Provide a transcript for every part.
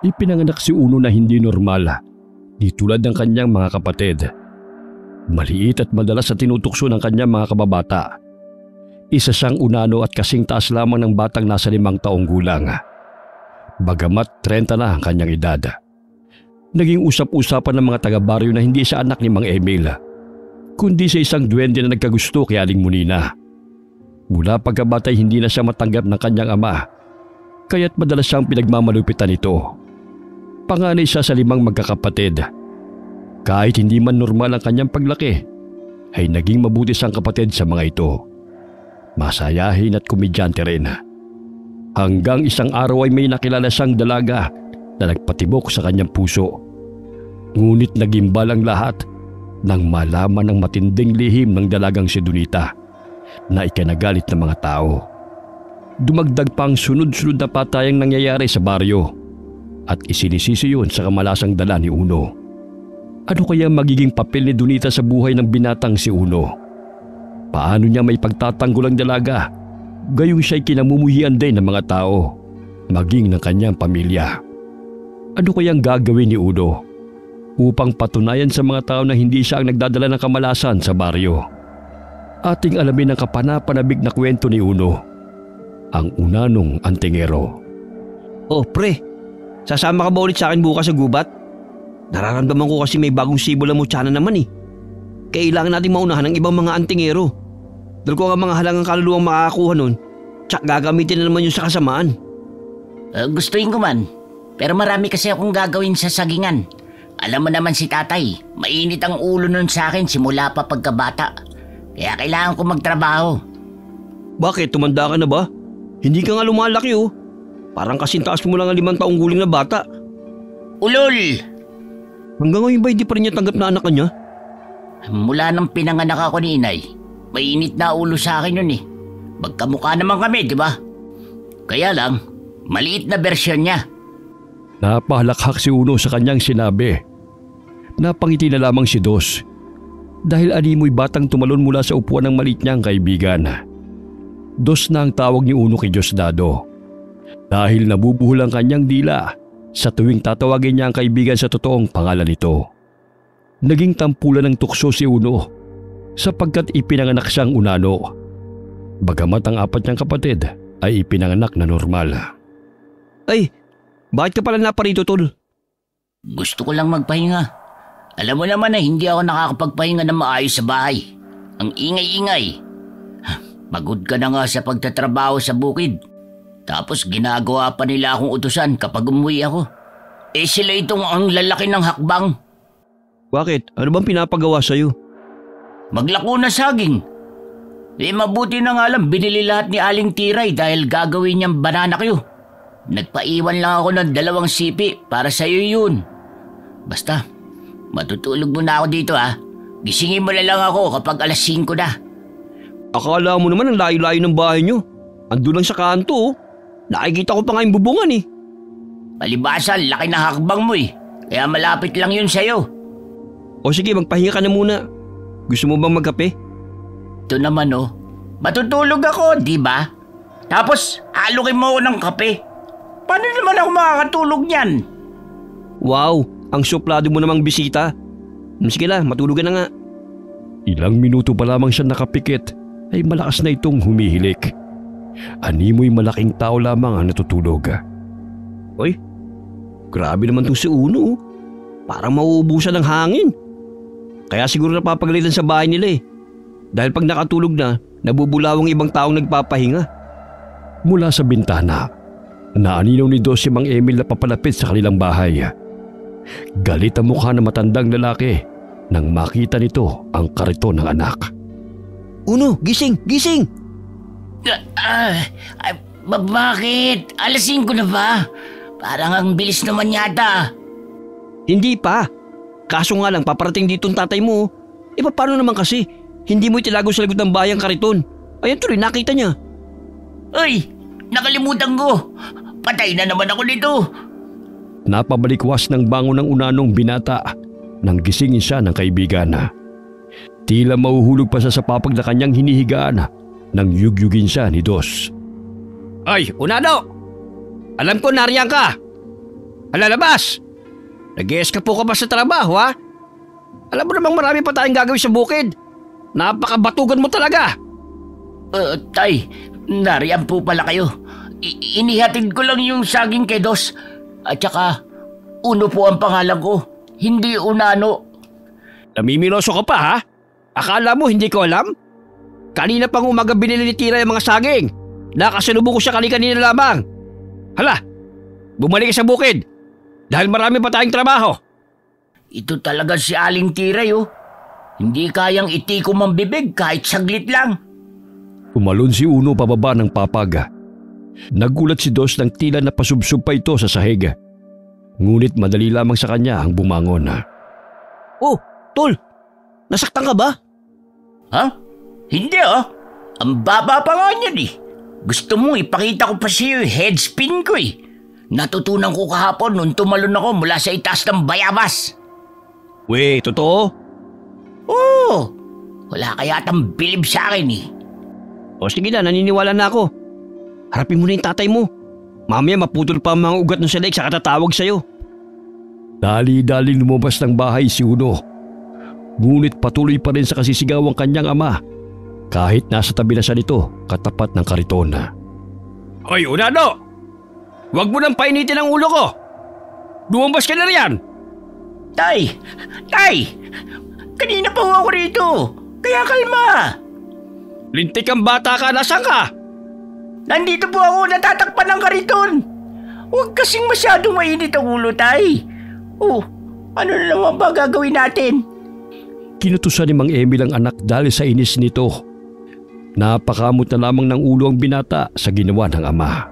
Ipinanganak si Uno na hindi normal, di tulad ng kanyang mga kapatid. Maliit at madalas sa tinutukso ng kanyang mga kababata. Isa siyang unano at kasing taas lamang ng batang nasa 5 taong gulang. Bagamat 30 na ang kanyang edad. Naging usap-usapan ng mga taga-baryo na hindi siya anak ni Mang Emil, kundi sa isang duwende na nagkagusto kay Aling Munina. Mula pagkabatay hindi na siya matanggap ng kanyang ama, kaya't madalas siyang pinagmamalupitan nito. Panganay siya sa 5 magkakapatid. Kahit hindi man normal ang kanyang paglaki, ay naging mabuti siyang kapatid sa mga ito. Masayahin at komedyante rin. Hanggang isang araw ay may nakilala siyang dalaga na nagpatibok sa kanyang puso. Ngunit nagimbal ang lahat nang malaman ang matinding lihim ng dalagang si Donita na ikinagalit ng mga tao. Dumagdag pa ang sunod-sunod na patayang nangyayari sa baryo at isinisisi yun sa kamalasang dala ni Uno. Ano kaya magiging papel ni Donita sa buhay ng binatang si Uno? Paano niya may pagtatanggol ang dalaga? Gayong siya'y kinamumuhian din ng mga tao, maging ng kanyang pamilya. Ano kayang gagawin ni Uno upang patunayan sa mga tao na hindi siya ang nagdadala ng kamalasan sa baryo? Ating alamin ang kapanapanabik na kwento ni Uno, ang unanong antingero. Oh pre, sasama ka ba ulit sa akin bukas sa gubat? Nararamdaman ko kasi may bagong sibol ang mutya na naman eh. Kailangan natin maunahan ng ibang mga antingero. Dahil ko ang mga halangang kaluluwang makakakuha nun, tsak gagamitin na naman yun sa kasamaan. Gustuin ko man, pero marami kasi akong gagawin sa sagingan. Alam mo naman si tatay, mainit ang ulo nun sa akin simula pa pagkabata. Kaya kailangan ko magtrabaho. Bakit? Tumanda ka na ba? Hindi ka nga lumalaki oh. Parang kasintaas mo lang ang 5 taong gulang na bata. Ulol! Hanggang ngayon ba hindi pa rin niya tanggap na anak ka niya? Mula nang pinanganak ako ni inay, mainit na ulo sa akin yun eh. Magkamukha naman kami, di ba? Kaya lang, maliit na bersyon niya. Napahalakhak si Uno sa kanyang sinabi. Napangiti na lamang si Dos dahil animoy batang tumalon mula sa upuan ng maliit niyang kaibigan. Dos na ang tawag ni Uno kay Diosdado dahil nabubuhol ang kanyang dila sa tuwing tatawagin niya ang kaibigan sa totoong pangalan nito. Naging tampulan ng tukso si Uno sapagkat ipinanganak siyang unano. Bagamat ang 4 niyang kapatid ay ipinanganak na normal. Ay, bakit ka pala naparito tol? Gusto ko lang magpahinga. Alam mo naman na hindi ako nakakapagpahinga ng maayos sa bahay. Ang ingay-ingay. Pagod ka na nga sa pagtatrabaho sa bukid. Tapos ginagawa pa nila akong utusan kapag umuwi ako. Eh sila itong ang lalaki ng hakbang. Bakit? Ano bang pinapagawa sa'yo? Maglako na saging. Eh mabuti na nga lang binili lahat ni Aling Tiray dahil gagawin niyang banana kayo. Nagpaiwan lang ako ng 2 sipi para sa'yo yun. Basta, matutulog muna ako dito ha. Gisingin mo na lang ako kapag alas 5 na. Akala mo naman ang layo-layo ng bahay niyo. Andun lang sa kanto oh. Nakikita ko pa nga yung bubungan eh. Palibasan, laki na hakbang mo eh. Kaya malapit lang yun sa'yo. O sige, magpahinga ka na muna. Gusto mo bang magkape? Ito naman oh. Matutulog ako, di ba? Tapos, halukin mo ako ng kape. Paano naman ako makakatulog niyan? Wow, ang suplado mo namang bisita. Sige na, matulog ka na nga. Ilang minuto pa lamang siya nakapikit ay malakas na itong humihilik. Animoy malaking tao lamang ang natutulog. Oy, grabe naman itong si Uno. Parang mauubusan ng hangin. Kaya siguro napapagalitan sa bahay nila eh. Dahil pag nakatulog na, nabubulawang ibang taong nagpapahinga. Mula sa bintana, naaninaw ni Dos si Mang Emil na papalapit sa kanilang bahay. Galit ang mukha ng matandang lalaki nang makita nito ang kariton ng anak. Uno, gising! Gising! Bakit? Alas 5 na ba? Parang ang bilis naman yata. Hindi pa. Kaso nga lang, paparating dito ang tatay mo. E paano naman kasi? Hindi mo itilago sa likod ng bayang kariton. Ayan tuloy, nakita niya. Ay, nakalimutan ko. Patay na naman ako nito. Napabalikwas ng bango ng unanong binata nang gisingin siya ng kaibigan. Tila mahuhulog pa siya sa papag na kanyang hinihigaan nang yugyugin siya ni Dos. Ay, unano! Alam ko nariyan ka! Alalabas! Nag-e-eskapo ka ba sa trabaho, ha? Alam mo namang marami pa tayong gagawin sa bukid. Napakabatugan mo talaga. Tay, nariyan po pala kayo. Inihatid ko lang yung saging kay Dos. At saka, Uno po ang pangalan ko, hindi Unano. Namimiloso ka pa, ha? Akala mo hindi ko alam? Kanina pang umaga binili ni Tira yung mga saging. Nakasalubong ko siya kanina lamang. Hala, bumalik ka sa bukid. Dahil marami pa tayong trabaho. Ito talaga si Aling Tiray, oh. Hindi kayang itikom ang bibig kahit saglit lang. Umalon si Uno pababa ng papag. Nagulat si Dos nang tila napasubsob pa ito sa sahig. Ngunit madali lamang sa kanya ang bumangon. Oh, Tol, nasaktan ka ba? Ha? Hindi, oh. Ang baba pa nga niyan, eh. Gusto mo ipakita ko pa sa'yo yung head spin ko, eh. Natutunan ko kahapon nung tumalon ako mula sa itaas ng bayabas. Weh, totoo? Oo. Wala kaya tang bilib sa akin, eh. O sige na, naniniwala na ako. Harapin mo na yung tatay mo. Mamaya maputol pa ang mga ugat ng salig sa katatawag sa'yo. Dali-daling lumabas ng bahay si Uno. Ngunit patuloy pa rin sa kasisigaw ang kanyang ama. Kahit nasa tabi na siya nito, katapat ng kariton. Hoy, Unano! Huwag mo nang painitin ang ulo ko! Lumabas ka na riyan! Tay! Tay! Kanina pa ako rito. Kaya kalma. Lintik ang bata ka, nasaan ka? Nandito po ako, natatakpan ng kariton. Huwag kasing masyadong mainit ang ulo, Tay. Oh, ano na naman ba gagawin natin? Kinutusan ni Mang Emil ang anak dahil sa inis nito. Napakamot na lamang ng ulo ang binata sa ginawa ng ama.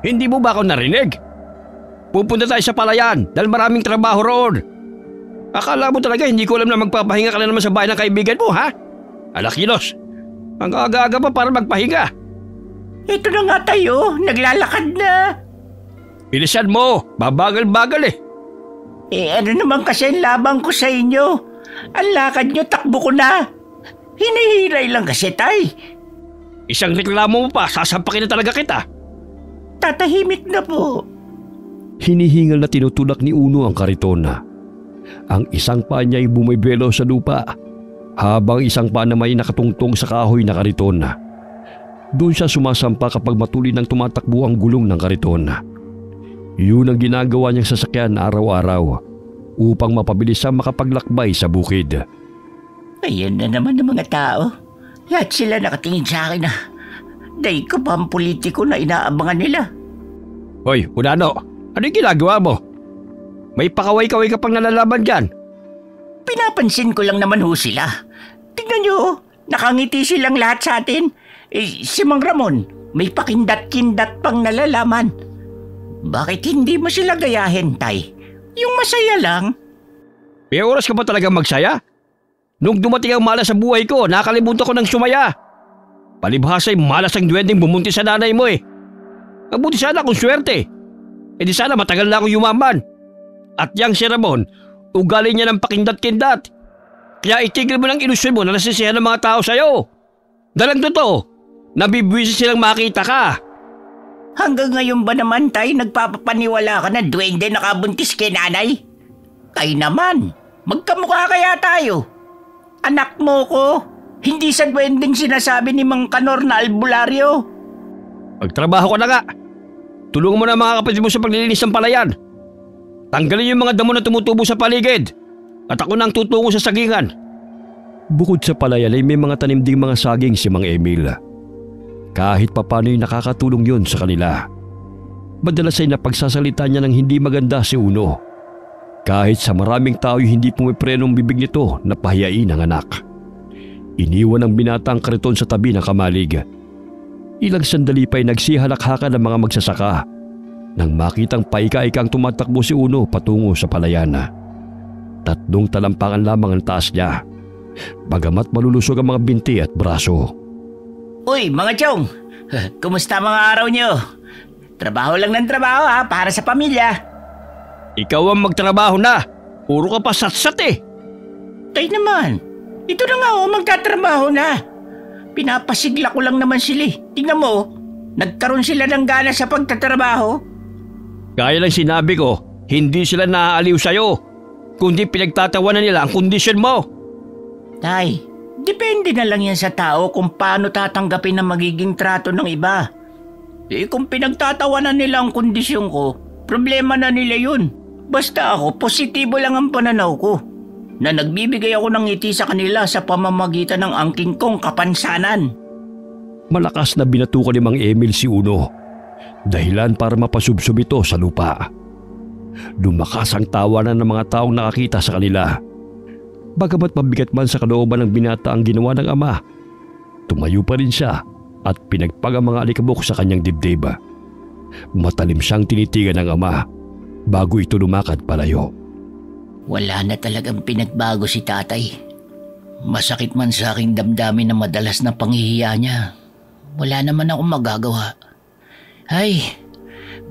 Hindi mo ba ako narinig? Pupunta tayo sa palayan dahil maraming trabaho roon. Akala mo talaga hindi ko alam na magpapahinga ka na naman sa bahay ng kaibigan mo, ha? Alakilos, ang aga-aga pa para magpahinga. Ito na nga tayo, naglalakad na. Bilisan mo, babagal-bagal eh. Ano naman kasi ang labang ko sa inyo? Ang lakad nyo, takbo ko na. Hinihiray lang kasi, Tay. Isang reklamo mo pa, sasampakin na talaga kita. Tatahimik na po. Hinihingal na tinutulak ni Uno ang kariton. Ang isang paa niya ay bumibelo sa lupa, habang isang paa na may nakatungtong sa kahoy na kariton. Doon siya sumasampa kapag matuloy nang tumatakbo ang gulong ng kariton. Yun ang ginagawa niyang sasakyan araw-araw upang mapabilis ang makapaglakbay sa bukid. Ayan na naman ng mga tao. Lahat sila nakatingin sa akin na dahil ko pa ang politiko na inaabangan nila. Hoy, Unano, ano yung ginagawa mo? May pakaway-kaway ka pang nalalaman dyan. Pinapansin ko lang naman ho sila. Tingnan nyo, nakangiti silang lahat sa atin. Si Mang Ramon, may pakindat-kindat pang nalalaman. Bakit hindi mo sila gayahin, Tay? Yung masaya lang. May oras ka ba talagang magsaya? Nung dumating ang malas sa buhay ko, nakalimutan ko ng sumaya. Palibhasa ay malas ang duwending bumunti sa nanay mo eh. Mabuti sana kung swerte. E di sana matagal na akong yumaman. At yang si Ramon, ugali niya ng pakindat-kindat. Kaya itigil mo ng ilusyon mo na nasisihan ng mga tao sa'yo. Dalang totoo, nabibwisi silang makita ka. Hanggang ngayon ba naman, Tay, nagpapapaniwala ka na duwende nakabuntis kay nanay? Tay naman, magkamukha kaya tayo. Anak mo ko, hindi sa duwendeng sinasabi ni Mang Kanor na albularyo. Magtrabaho ka na nga. Tulungan mo na mga kapatid mo sa paglilinis ng palayan. Tanggalin yung mga damo na tumutubo sa paligid. At ako nang tutungo sa sagingan. Bukod sa palayan ay may mga tanim ding mga saging si Mang Emil. Kahit papano'y nakakatulong yun sa kanila. Madalas ay napagsasalita niya ng hindi maganda si Uno. Kahit sa maraming tao'y hindi pumiprenong bibig nito na pahiyain ang anak. Iniwan ang binata ang kariton sa tabi ng kamalig. Ilang sandali pa'y nagsihalakhakan ng mga magsasaka nang makitang paika-ikang tumatakbo si Uno patungo sa palayan. 3 talampakan lamang ang taas niya, bagamat malulusog ang mga binti at braso. Uy, mga chong! Kumusta mga araw nyo? Trabaho lang ng trabaho para sa pamilya. Ikaw ang magtrabaho na. Puro ka pa satsat eh. Tay naman, ito na nga magtatrabaho na. Pinapasigla ko lang naman sila. Tingnan mo, nagkaroon sila ng gana sa pagtatrabaho. Gaya lang sinabi ko, hindi sila naaaliw sa'yo, kundi pinagtatawanan nila ang kondisyon mo. Tay, depende na lang yan sa tao kung paano tatanggapin ang magiging trato ng iba. Kung pinagtatawanan nila ang kondisyon ko, problema na nila yun. Basta ako, positibo lang ang pananaw ko, na nagbibigay ako ng ngiti sa kanila sa pamamagitan ng angking kong kapansanan. Malakas na binatukan ni Mang Emil si Uno, dahilan para mapasubsob ito sa lupa. Lumakas ang tawanan ng mga taong nakakita sa kanila. Bagamat mabigat man sa kalooban ng binata ang ginawa ng ama, tumayo pa rin siya at pinagpag ang mga alikabok sa kanyang dibdib. Matalim siyang tinitigan ng ama bago ito lumakad palayo. Wala na talagang pinagbago si tatay. Masakit man sa aking damdamin na madalas na panghihiya niya. Wala naman akong magagawa. Ay,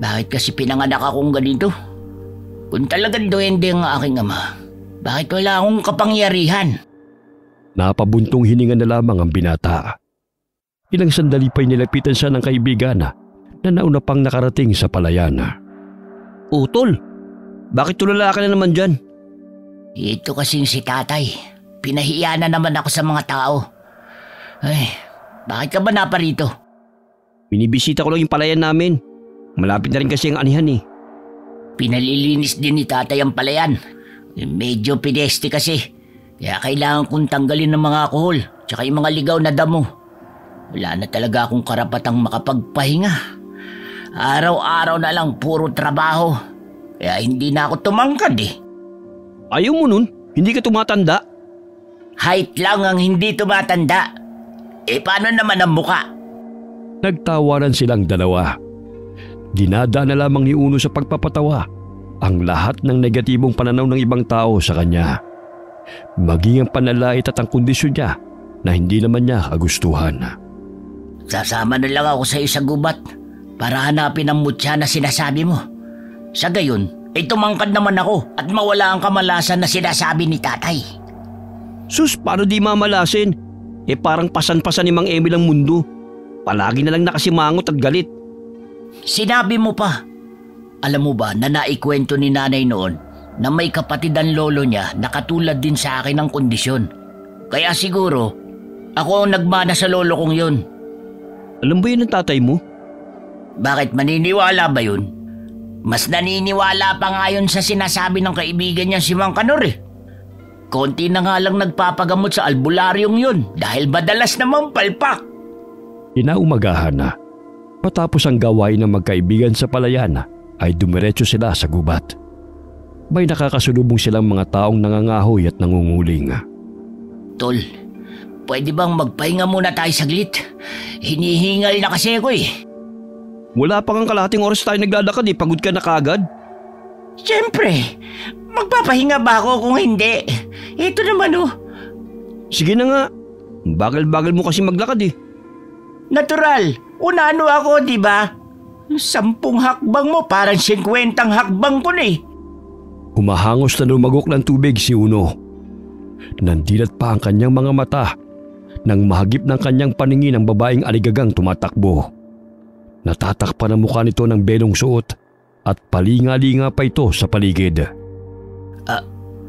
bakit kasi pinanganak akong ganito? Kung talagang duwende ang aking ama, bakit wala akong kapangyarihan? Napabuntong hininga na lamang ang binata. Ilang sandali pa'y nilapitan siya ng kaibigan na nauna pang nakarating sa palayan. Utol, bakit tulala ka na naman dyan? Ito kasing si tatay. Pinahiya na naman ako sa mga tao. Ay, bakit ka ba naparito? Binibisita ko lang yung palayan namin. Malapit na rin kasi ang anihan eh. Pinalilinis din ni tatay ang palayan. Medyo pideste kasi. Kaya kailangan kong tanggalin ng mga alcohol tsaka yung mga ligaw na damo. Wala na talaga akong karapatang makapagpahinga. Araw-araw na lang puro trabaho. Kaya hindi na ako tumangkad eh. Ayaw mo nun? Hindi ka tumatanda? Height lang ang hindi tumatanda. Paano naman ang muka? Nagtawanan silang dalawa. Dinadaan na lamang ni Uno sa pagpapatawa ang lahat ng negatibong pananaw ng ibang tao sa kanya. Maging ang panalait at ang kondisyon niya na hindi naman niya kagustuhan. Sasama na lang ako sa isang gubat para hanapin ang mutya na sinasabi mo. Sa gayon, tumangkad naman ako at mawala ang kamalasan na sinasabi ni tatay. Sus, paano di mamalasin? Parang pasan-pasan ni Mang Emil ang mundo. Palagi na lang nakasimangot at galit. Sinabi mo pa. Alam mo ba na naikwento ni nanay noon na may kapatid ang lolo niya na katulad din sa akin ang kondisyon. Kaya siguro, ako ang nagmana sa lolo kong yun. Alam ba yun ng tatay mo? Bakit maniniwala ba yun? Mas naniniwala pa nga yun sa sinasabi ng kaibigan niya si Mang Kanor eh. Konti na nga lang nagpapagamot sa albularyong yun dahil madalas namang palpak. Inaumagahan na. Matapos ang gawain ng magkaibigan sa palayan ay dumiretso sila sa gubat. May nakakasulubong silang mga taong nangangahoy at nangunguling. Tol, pwede bang magpahinga muna tayo saglit? Hinihingal na kasi ako eh. Wala pa kang kalahating oras tayo naglalakad eh. Pagod ka na kaagad. Siyempre, magpapahinga ba ako kung hindi? Ito naman oh. Sige na nga. Bagal-bagal mo kasi maglakad eh. Natural. Unano ako, di ba? 10 hakbang mo, parang 50 hakbang ko na eh. Humahangos na lumagok ng tubig si Uno. Nandilat pa ang kanyang mga mata nang mahagip ng kanyang paningin ang babaeng aligagang tumatakbo. Natatakpan ang mukha nito ng belong suot at palinga-linga pa ito sa paligid.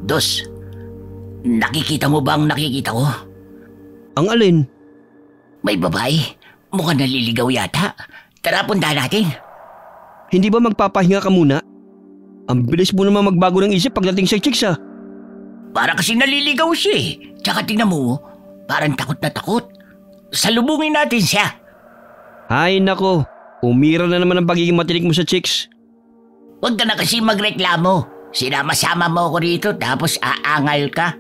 Dos, nakikita mo ba ang nakikita ko? Ang alin? May babae. Mukhang naliligaw yata. Tara, punta natin. Hindi ba magpapahinga ka muna? Ang bilis mo naman magbago ng isip pagdating sa chicks ah. Para kasi naliligaw siya eh. Tsaka tingnan mo, parang takot na takot. Salubungin natin siya. Ay nako, umira na naman ang pagiging matinik mo sa chicks. Huwag ka na kasi magreklamo. Sinama-sama mo ako rito tapos aangal ka.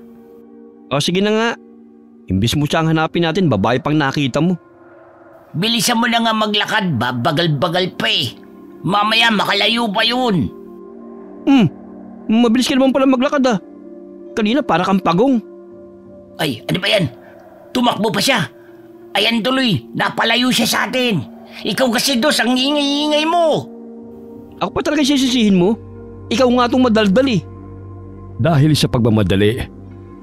O sige na nga. Imbis mo siyang hanapin natin, babae pang nakita mo. Bilisan mo na nga maglakad, babagal-bagal pa eh. Mamaya makalayo pa yun. Mabilis ka naman pala maglakad ah. Kanina para kang pagong. Ay, ano ba yan? Tumakbo pa siya. Ayan tuloy, napalayo siya sa atin. Ikaw kasi Dos, ang ingay-ingay mo. Ako pa talaga sisisihin mo? Ikaw nga itong madaldal eh. Dahil sa pagmamadali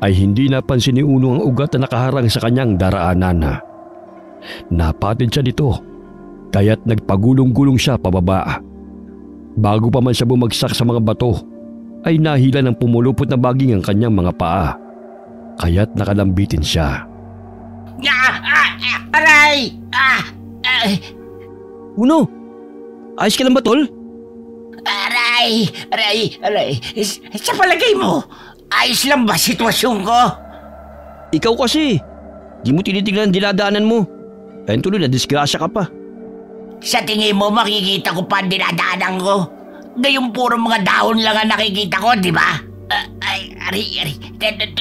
ay hindi napansin ni Uno ang ugat na nakaharang sa kanyang daraanan. Napatid siya dito kaya't nagpagulong-gulong siya pababa. Bago pa man siya bumagsak sa mga bato, ay nahila ng pumulupot na baging ang kanyang mga paa. Kaya't nakalambitin siya. Aray! Uno, ayos ka lang ba, tol? Aray! Sa palagay mo, ayos lang ba sitwasyon ko? Ikaw kasi, di mo tinitignan ang dinadaanan mo. Ayun tuloy na disgrasya ka pa. Sa tingin mo, makikita ko pa ang dinadaanan ko. Ngayong puro mga dahon lang ang nakikita ko, di ba? Ari.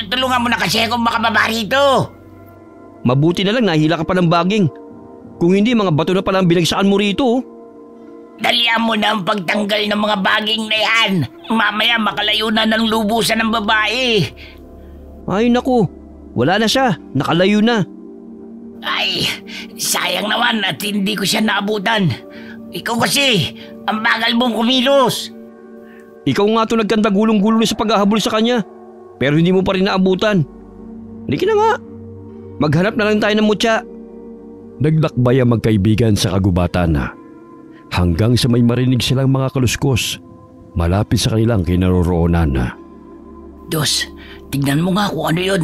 Tulungan mo na kasi akong makababa rito. Mabuti na lang nahila ka pa ng baging. Kung hindi, mga bato na pala ang binagsakan mo rito. Dalian mo na ang pagtanggal ng mga baging na yan. Mamaya makalayo na ng lubusan ng babae. Ay naku, wala na siya. Nakalayo na. Ay, sayang naman at hindi ko siya naabutan. Ikaw kasi, ang bagal mong kumilos. Ikaw nga ito nagkanda gulong-gulo sa paghahabol sa kanya. Pero hindi mo pa rin naabutan. Halika na nga. Maghanap na lang tayo ng mutya. Naglakbay ang magkaibigan sa kagubatan hanggang sa may marinig silang mga kaluskos malapit sa kanilang kinaroroonan. Dos, tignan mo nga kung ano yun.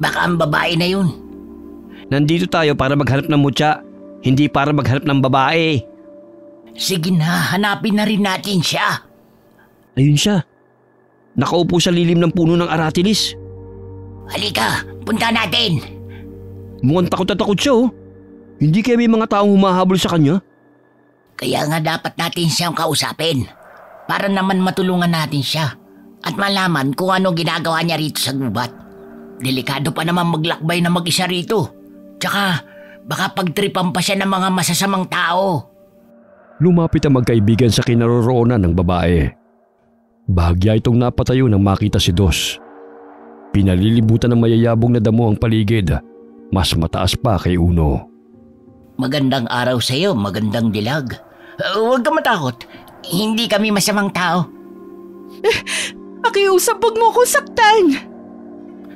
Baka ang babae na yun. Nandito tayo para maghanap ng mutya, hindi para maghanap ng babae. Sige na, hanapin na rin natin siya. Ayun siya. Nakaupo sa lilim ng puno ng aratilis. Halika, punta natin. Mukhang takot na takot siya oh. Hindi kaya may mga taong humahabol sa kanya? Kaya nga dapat natin siyang kausapin. Para naman matulungan natin siya. At malaman kung ano ginagawa niya rito sa gubat. Delikado pa naman maglakbay na mag-isa rito. Tsaka baka pagtripan pa siya ng mga masasamang tao. Lumapit ang magkaibigan sa kinaroroonan ng babae. Bahagya itong napatayo nang makita si Dos. Pinalilibutan ng mayayabong na damo ang paligid. Mas mataas pa kay Uno. Magandang araw sa iyo, magandang dilag. Huwag ka matakot. Hindi kami masamang tao. Pakiusap, huwag mo ko saktan.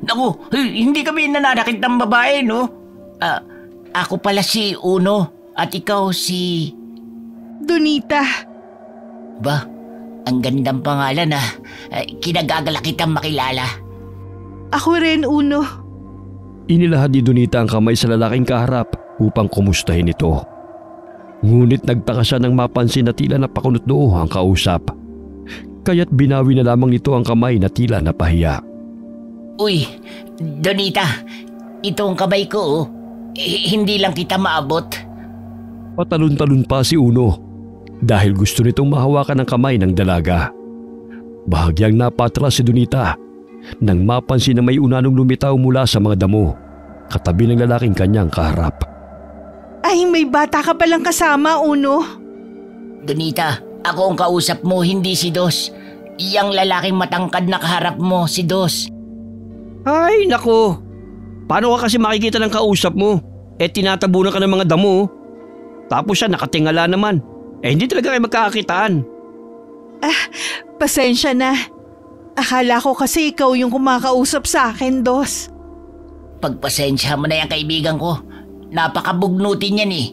Naku, hindi kami nananakit ng babae, no? Ako pala si Uno at ikaw si... Donita. Ba, ang gandang pangalan ah. Kinagagala kitang makilala. Ako rin, Uno. Inilahad ni Donita ang kamay sa lalaking kaharap upang kumustahin ito. Ngunit nagtaka siya nang mapansin na tila napakunot noo ang kausap. Kaya't binawi na lamang nito ang kamay na tila napahiya. Uy, Donita, ito ang kamay ko oh. Hindi lang kita maabot. Patalon-talon pa si Uno dahil gusto nitong mahawakan ang kamay ng dalaga. Bahagyang napatras si Donita nang mapansin na may unanong lumitaw mula sa mga damo, katabi ng lalaking kanyang kaharap. Ay, may bata ka palang kasama, Uno. Donita, ako ang kausap mo, hindi si Dos. Iyang lalaking matangkad na kaharap mo, si Dos. Ay nako. Paano ka kasi makikita ng kausap mo? Tinatabunan ka ng mga damo. Tapos siya nakatingala naman. Hindi talaga kayo magkakakitaan. Pasensya na. Akala ko kasi ikaw yung kumakausap sa akin, Dos. Pagpasensya mo na yan, kaibigan ko. Napakabugnutin yan eh.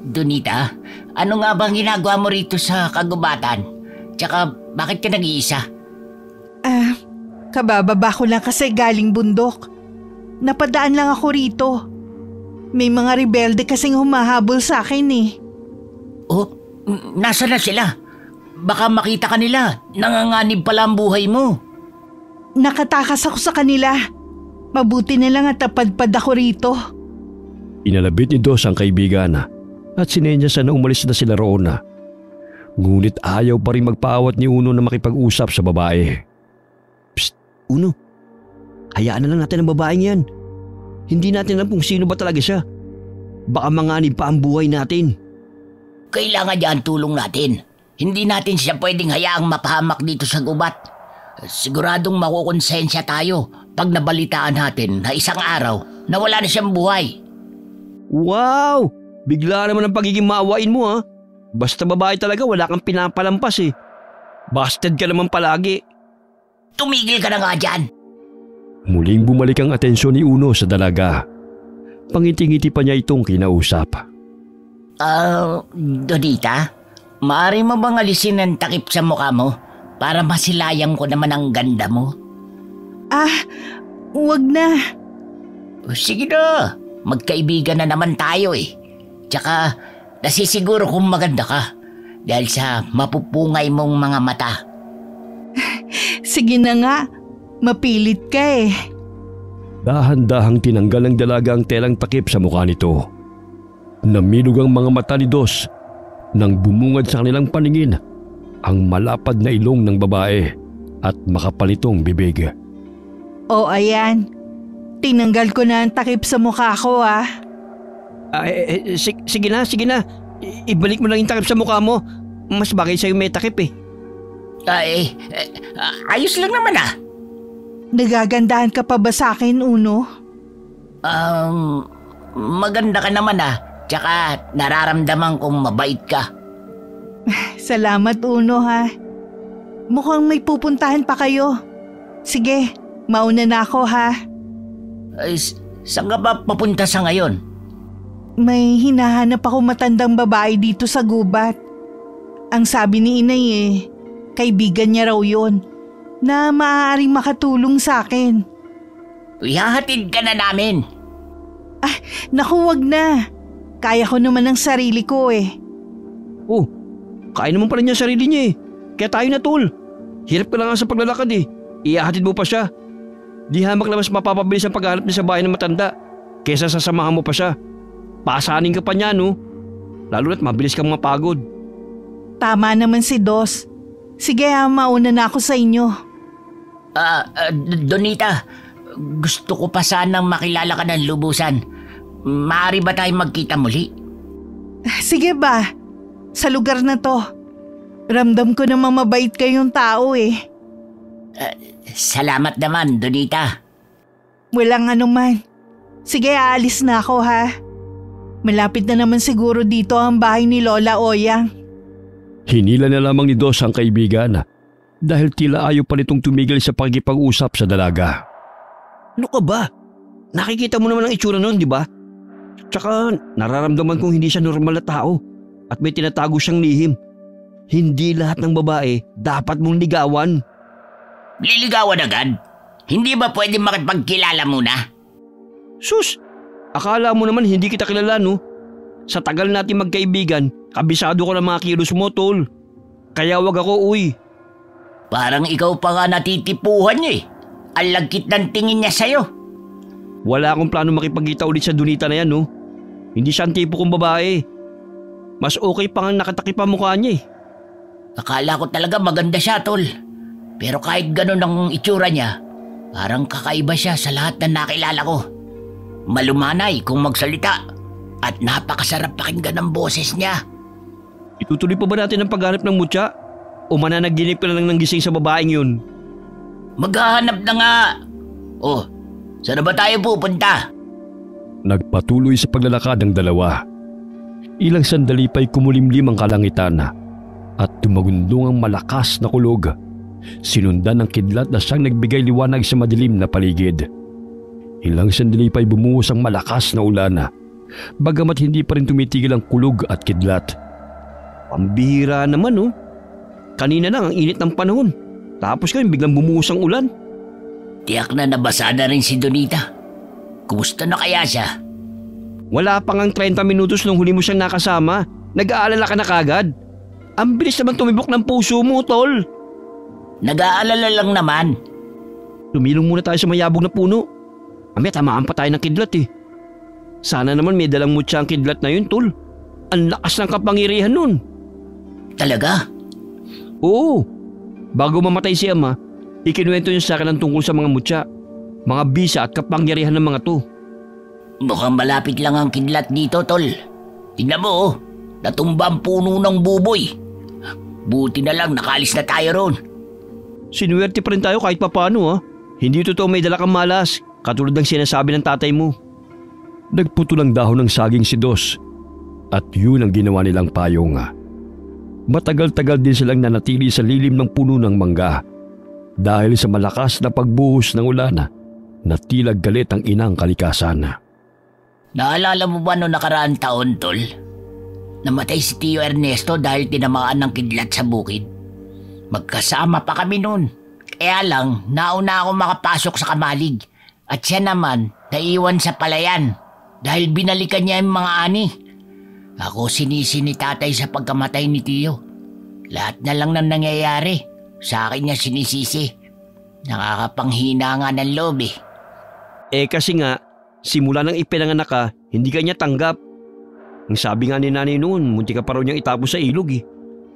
Donita, ano nga bang ginagawa mo rito sa kagubatan? Tsaka bakit ka nag-iisa? Kabababa ko lang kasi galing bundok. Napadaan lang ako rito. May mga rebelde kasing humahabol sa akin eh. Oh, nasa na sila? Baka makita ka nila. Nanganganib pala ang buhay mo. Nakatakas ako sa kanila. Mabuti na lang at napadpad ako rito. Inalabit ni Dos ang kaibigan at sinenyas na umalis na sila roon. Ngunit ayaw pa rin magpaawat ni Uno na makipag-usap sa babae. Psst, Uno. Hayaan na lang natin ang babaeng yan. Hindi natin alam kung sino ba talaga siya. Baka manganib pa ang buhay natin. Kailangan niya ang tulong natin. Hindi natin siya pwedeng hayaang mapahamak dito sa gubat. Siguradong makukonsensya tayo pag nabalitaan natin na isang araw na wala na siyang buhay. Wow! Bigla naman ang pagiging maawain mo ha. Basta babae talaga, wala kang pinapalampas eh. Busted ka naman palagi. Tumigil ka na nga dyan. Muling bumalik ang atensyon ni Uno sa dalaga. Pangiti-ngiti pa niya itong kinausap. Donita, Maaari mo bang alisin ang takip sa mukha mo para masilayang ko naman ang ganda mo? Huwag na. Sige na, magkaibigan na naman tayo eh. Tsaka nasisiguro kung maganda ka dahil sa mapupungay mong mga mata. Sige na nga, mapilit ka eh. Dahan-dahang tinanggal ng dalaga ang telang takip sa mukha nito. Namilog ang mga mata ni Dos nang bumungad sa kanilang paningin ang malapad na ilong ng babae at makapalitong bibig. Ayan. Tinanggal ko na ang takip sa mukha ko Sige na. Ibalik mo lang yung takip sa mukha mo. Mas bagay sa'yo may takip eh. Ayos lang naman ah. Nagagandahan ka pa ba sa akin, Uno? Maganda ka naman ah. Tsaka nararamdaman kong mabait ka. Salamat, Uno ha. Mukhang may pupuntahan pa kayo. Sige, mauna na ako ha. Saan ka ba papunta sa ngayon? May hinahanap ako matandang babae dito sa gubat. Ang sabi ni Inay kaibigan niya raw yun na maaaring makatulong sa akin. Ihahatid ka na namin. Naku, wag na. Kaya ko naman ang sarili ko eh. Oh, kaya naman pala niya ang sarili niya eh. Kaya tayo na tol. Hirap ka lang nga sa paglalakad eh. Ihahatid mo pa siya. Di hamak na mas mapapabilis ang paghahanap niya sa bahay ng matanda kesa sasamahan mo pa siya. Pasanin ka pa niya no. Lalo na't mabilis kang mapagod. Tama naman si Dos. Sige mauna na ako sa inyo. Donita, gusto ko pa sanang makilala ka ng lubusan. Maaari ba tayo magkita muli? Sige ba? Sa lugar na to. Ramdam ko namang mabait kayong tao eh. Salamat naman, Donita. Walang anuman. Sige, aalis na ako ha. Malapit na naman siguro dito ang bahay ni Lola Oyang. Hinila na lamang ni Dos ang kaibigan dahil tila ayaw pa nitong tumigil sa pakikipag-usap sa dalaga. Ano ka ba? Nakikita mo naman ang itsura noon, di ba? Tsaka nararamdaman kong hindi siya normal na tao at may tinatago siyang lihim. Hindi lahat ng babae dapat mong ligawan. Liligawan agad? Hindi ba pwede makipagkilala muna? Sus! Akala mo naman hindi kita kilala no? Sa tagal natin magkaibigan, kabisado ko ng mga kilos mo tol. Kaya wag ako uy. Parang ikaw pa nga natitipuhan niya eh. Ang lagkit ng tingin niya sa'yo. Wala akong plano makipagkita ulit sa Donita na yan no? Hindi siya ang tipo kong babae. Mas okay pa nga nakatakip ang mukha niya eh. Akala ko talaga maganda siya tol. Pero kahit ganun ang itsura niya, parang kakaiba siya sa lahat na nakilala ko. Malumanay kung magsalita at napakasarap pakinggan ng boses niya. Itutuloy pa ba natin ang paghanap ng mutya? O mananaginip ka na lang ng gising sa babaeng yun? Maghahanap na nga. Oh, saan ba tayo pupunta? Nagpatuloy sa paglalakad ng dalawa. Ilang sandali pa'y kumulimlim ang kalangitan at tumagundong ang malakas na kulog. Sinundan ng kidlat na siyang nagbigay liwanag sa madilim na paligid. Ilang sandali pa'y bumuhos ang malakas na ulan, bagamat hindi pa rin tumitigil ang kulog at kidlat. Pambihira naman oh. Kanina lang ang init ng panahon. Tapos ngayon biglang bumuhos ang ulan. Tiyak na nabasa na rin si Donita. Kumusta na kaya siya? Wala pa ngang 30 minutos nung huli mo siyang nakasama. Nag-aalala ka na kagad. Ang bilis naman tumibok ng puso mo, tol. Nag-aalala lang naman. Lumilong muna tayo sa mayabog na puno. Amaya tamaan pa tayo ng kidlat eh. Sana naman may dalang mutya ang kidlat na yun, tol. Ang lakas ng kapangyarihan nun. Talaga? Oo. Bago mamatay si Ama, ikinuwento niya sa akin ang tungkol sa mga mutya, mga bisa at kapangyarihan ng mga to. Mukhang malapit lang ang kidlat dito, tol. Tingnan mo oh, natumba ang puno ng buboy. Buti na lang nakalis na tayo ron. Sinuwerte pa rin tayo kahit papano ha. Hindi totoo may dala kang malas, katulad ng sinasabi ng tatay mo. Nagputol ang dahon ng saging si Dos at yun ang ginawa nilang payong. Matagal-tagal din silang nanatili sa lilim ng puno ng mangga dahil sa malakas na pagbuhos ng ulan na tila galit ang inang kalikasan. Naalala mo ba noong nakaraang taon, tol? namatay si Tio Ernesto dahil tinamaan ng kidlat sa bukid. Magkasama pa kami noon. Kaya lang, nauna ako makapasok sa kamalig. At siya naman, naiwan sa palayan dahil binalikan niya yung mga ani. Ako sinisi ni tatay sa pagkamatay ni Tio. Lahat na lang nang nangyayari, sa akin niya sinisisi. Nakakapanghina nga ng loob eh. Kasi nga, simula nang ipinanganak ka, hindi ka niya tanggap. Ang sabi nga ni nanay noon, munti ka pa raw niyang itapos sa ilog eh.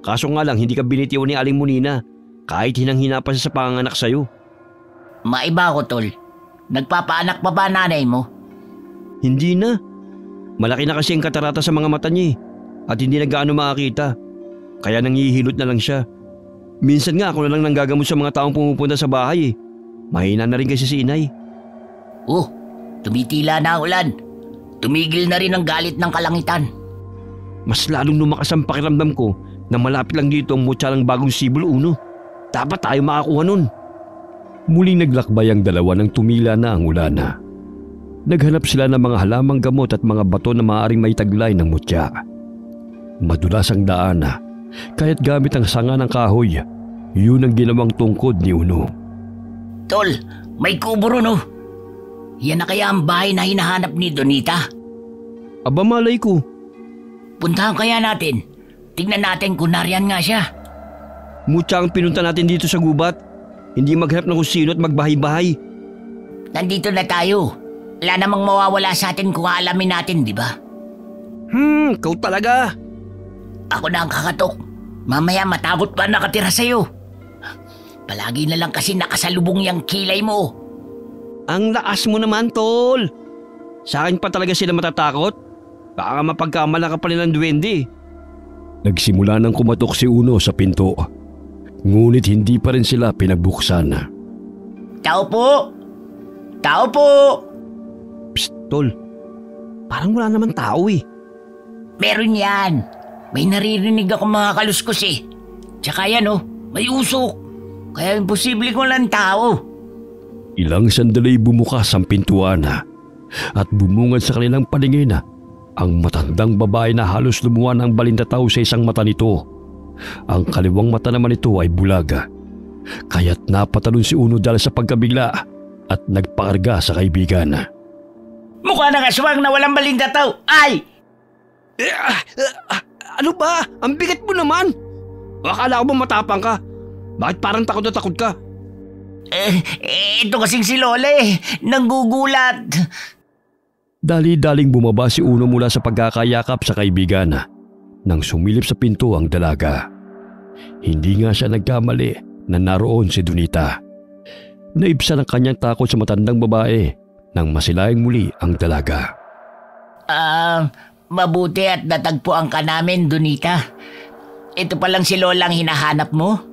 Kaso nga lang, hindi ka binitiwan ni Aling Munina, kahit hinang-hina pa siya sa panganganak sa'yo. Maiba ako, tol. Nagpapaanak pa ba nanay mo? Hindi na. Malaki na kasi ang katarata sa mga mata niya eh, at hindi na gaano makakita. Kaya nangihilot na lang siya. Minsan nga ako na lang nanggagamot sa mga taong pumupunta sa bahay eh. Mahina na rin kasi si inay. Oh, tumitila na ang ulan. Tumigil na rin ang galit ng kalangitan. Mas lalong lumakas ang pakiramdam ko na malapit lang dito ang mutya ng bagong Sibol Uno. Dapat tayo makakuha nun. Muling naglakbay ang dalawa nang tumila na ang ulan. Naghanap sila ng mga halamang gamot at mga bato na maaaring maitaglay ng mutya. Madulas ang daan, kaya't gamit ang sanga ng kahoy, yun ang ginawang tungkod ni Uno. Tol, may kubo ron oh. Yan na kaya ang bahay na hinahanap ni Donita? Aba malay ko. Puntahan kaya natin. Tingnan natin kung nariyan nga siya. Mutya ang pinunta natin dito sa gubat. Hindi maghanap ng kung sino at magbahay-bahay. Nandito na tayo. Wala namang mawawala sa atin kung aalamin natin, di ba? Ikaw talaga. Ako na ang kakatok. Mamaya matakot pa nakatira sa'yo. Palagi na lang kasi nakasalubong yung kilay mo. Ang lakas mo naman, tol. Sa akin pa talaga sila matatakot. Baka mapagkamala ka pa nilang duwende. Nagsimula nang kumatok si Uno sa pinto. Ngunit hindi pa rin sila pinagbuksan. Tao po! Tao po! Psst, tol. Parang wala naman tao eh. Meron yan. May naririnig ako mga kaluskos eh. Tsaka yan oh, may usok. Kaya imposible kung lang tao. Ilang sandali bumukas ang pintuan at bumungad sa kanilang paningin ang matandang babae na halos lumuwan ang balintataw sa isang mata nito. Ang kaliwang mata naman nito ay bulag. Kaya't napatalon si Uno dahil sa pagkabigla at nagpakarga sa kaibigan. Mukha ng aswang na walang balintataw. Ay! Ano ba? Ang bigat mo naman. Akala ko ba matapang ka? Bakit parang takot na takot ka? Ito kasing si Lola eh. Nanggugulat. Dali-daling bumaba si Uno mula sa pagkakayakap sa kaibigan nang sumilip sa pinto ang dalaga. Hindi nga siya nagkamali na naroon si Donita. Naibsan ang kanyang takot sa matandang babae nang masilayang muli ang dalaga. Mabuti at natagpuan ka namin, Donita. Ito palang si Lola ang hinahanap mo.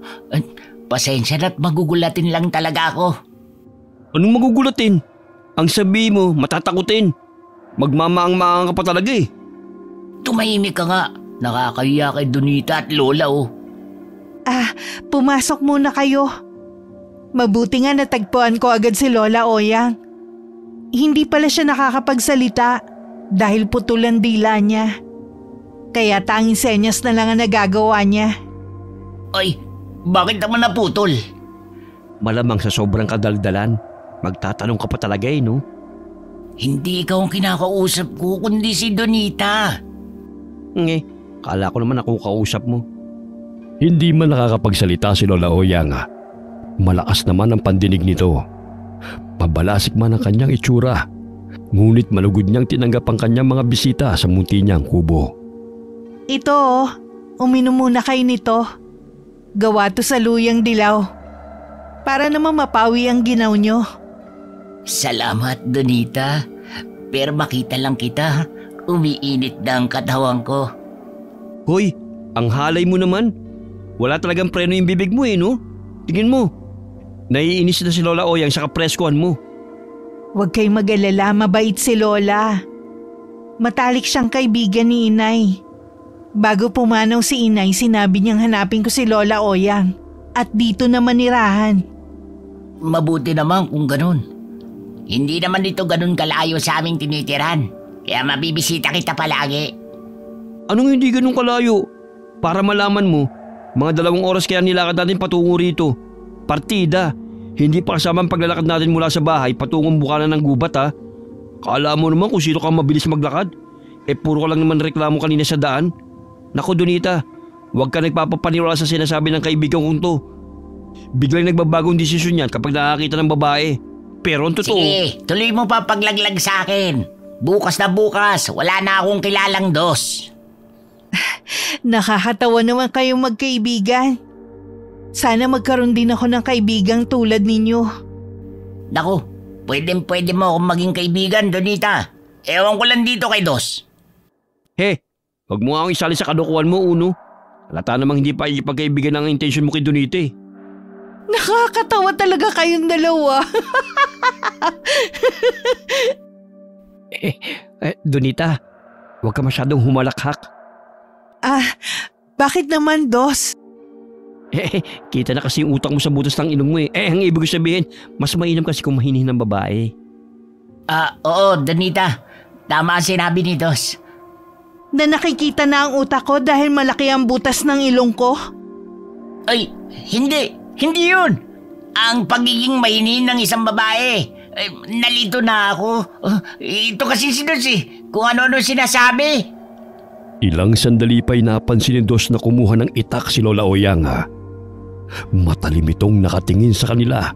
Pasensya na't magugulatin lang talaga ako. Anong magugulatin? Ang sabi mo, matatakutin. Magmamaang-maang ka pa talaga eh. Tumahimik ka nga. Nakakahiya kay Donita at Lola oh. Pumasok muna kayo. Mabuti nga natagpuan ko agad si Lola Oyang. Hindi pala siya nakakapagsalita dahil putulan dila niya. Kaya tanging senyas na lang ang nagagawa niya. Ay, bakit naman naputol? Malamang sa sobrang kadaldalan, magtatanong ka pa talaga eh, no? Hindi ikaw ang kinakausap ko, kundi si Donita. Kala ko naman ako kausap mo. Hindi man nakakapagsalita si Lola Oyang. Malakas naman ang pandinig nito. Pabalasik man ang kanyang itsura. Ngunit malugod niyang tinanggap ang kanyang mga bisita sa munti niyang kubo. Ito uminom muna kayo nito. Gawa to sa luyang dilaw. Para naman mapawi ang ginaw nyo. Salamat, Donita. Pero makita lang kita, umiinit na ang katawan ko. Hoy, ang halay mo naman. Wala talagang preno yung bibig mo eh, no? Tingin mo. Naiinis na si Lola Oyang sa kapreskuhan mo. Huwag kay mag-alala, mabait si Lola. Matalik siyang kaibigan ni Inay. Bago pumanaw si Inay, sinabi niyang hanapin ko si Lola Oyang at dito naman nirahan. Mabuti naman kung ganun. Hindi naman dito ganun kalayo sa aming tinitiran. Kaya mabibisita kita palagi. Anong hindi ganun kalayo? Para malaman mo, mga 2 oras kaya nilakad natin patungo rito. Partida. Hindi pa kasama ang paglalakad natin mula sa bahay patungong bukana ng gubat ha. Kala mo naman kung sino kang mabilis maglakad. Puro ka lang naman reklamo kanina sa daan. Naku Donita, huwag ka nagpapapaniwala sa sinasabi ng kaibigan kong to. Biglang nagbabagong desisyon yan kapag nakakita ng babae. Pero ang totoo… Sige, tuloy mo pa paglaglag sa akin. Bukas na bukas, wala na akong kilalang dos. Nakakatawa naman kayong magkaibigan. Sana magkaroon din ako ng kaibigang tulad ninyo. Naku, pwede mo akong maging kaibigan, Donita. Ewan ko lang dito kay Dos. Huwag mo akong isali sa kadukuhan mo, Uno. Halata namang hindi pa ipagkaibigan ang intensyon mo kay Donita eh. Nakakatawa talaga kayong dalawa. Donita, huwag ka masyadong humalakhak. Bakit naman, Dos? Kita na kasi yung utak mo sa butas ng ilong mo eh. Ang ibig sabihin, mas mainam kasi kung mahinin ng babae. Oo, Donita. Tama ang sinabi ni Dos. Na nakikita na ang utak ko dahil malaki ang butas ng ilong ko? Ay, hindi. Hindi yun. Ang pagiging mahinin ng isang babae. Nalito na ako. Ito kasi si Dos eh. Kung ano-ano sinasabi. Ilang sandali pa'y napansin ni Dos na kumuha ng itak si Lola Oyang. Matalim itong nakatingin sa kanila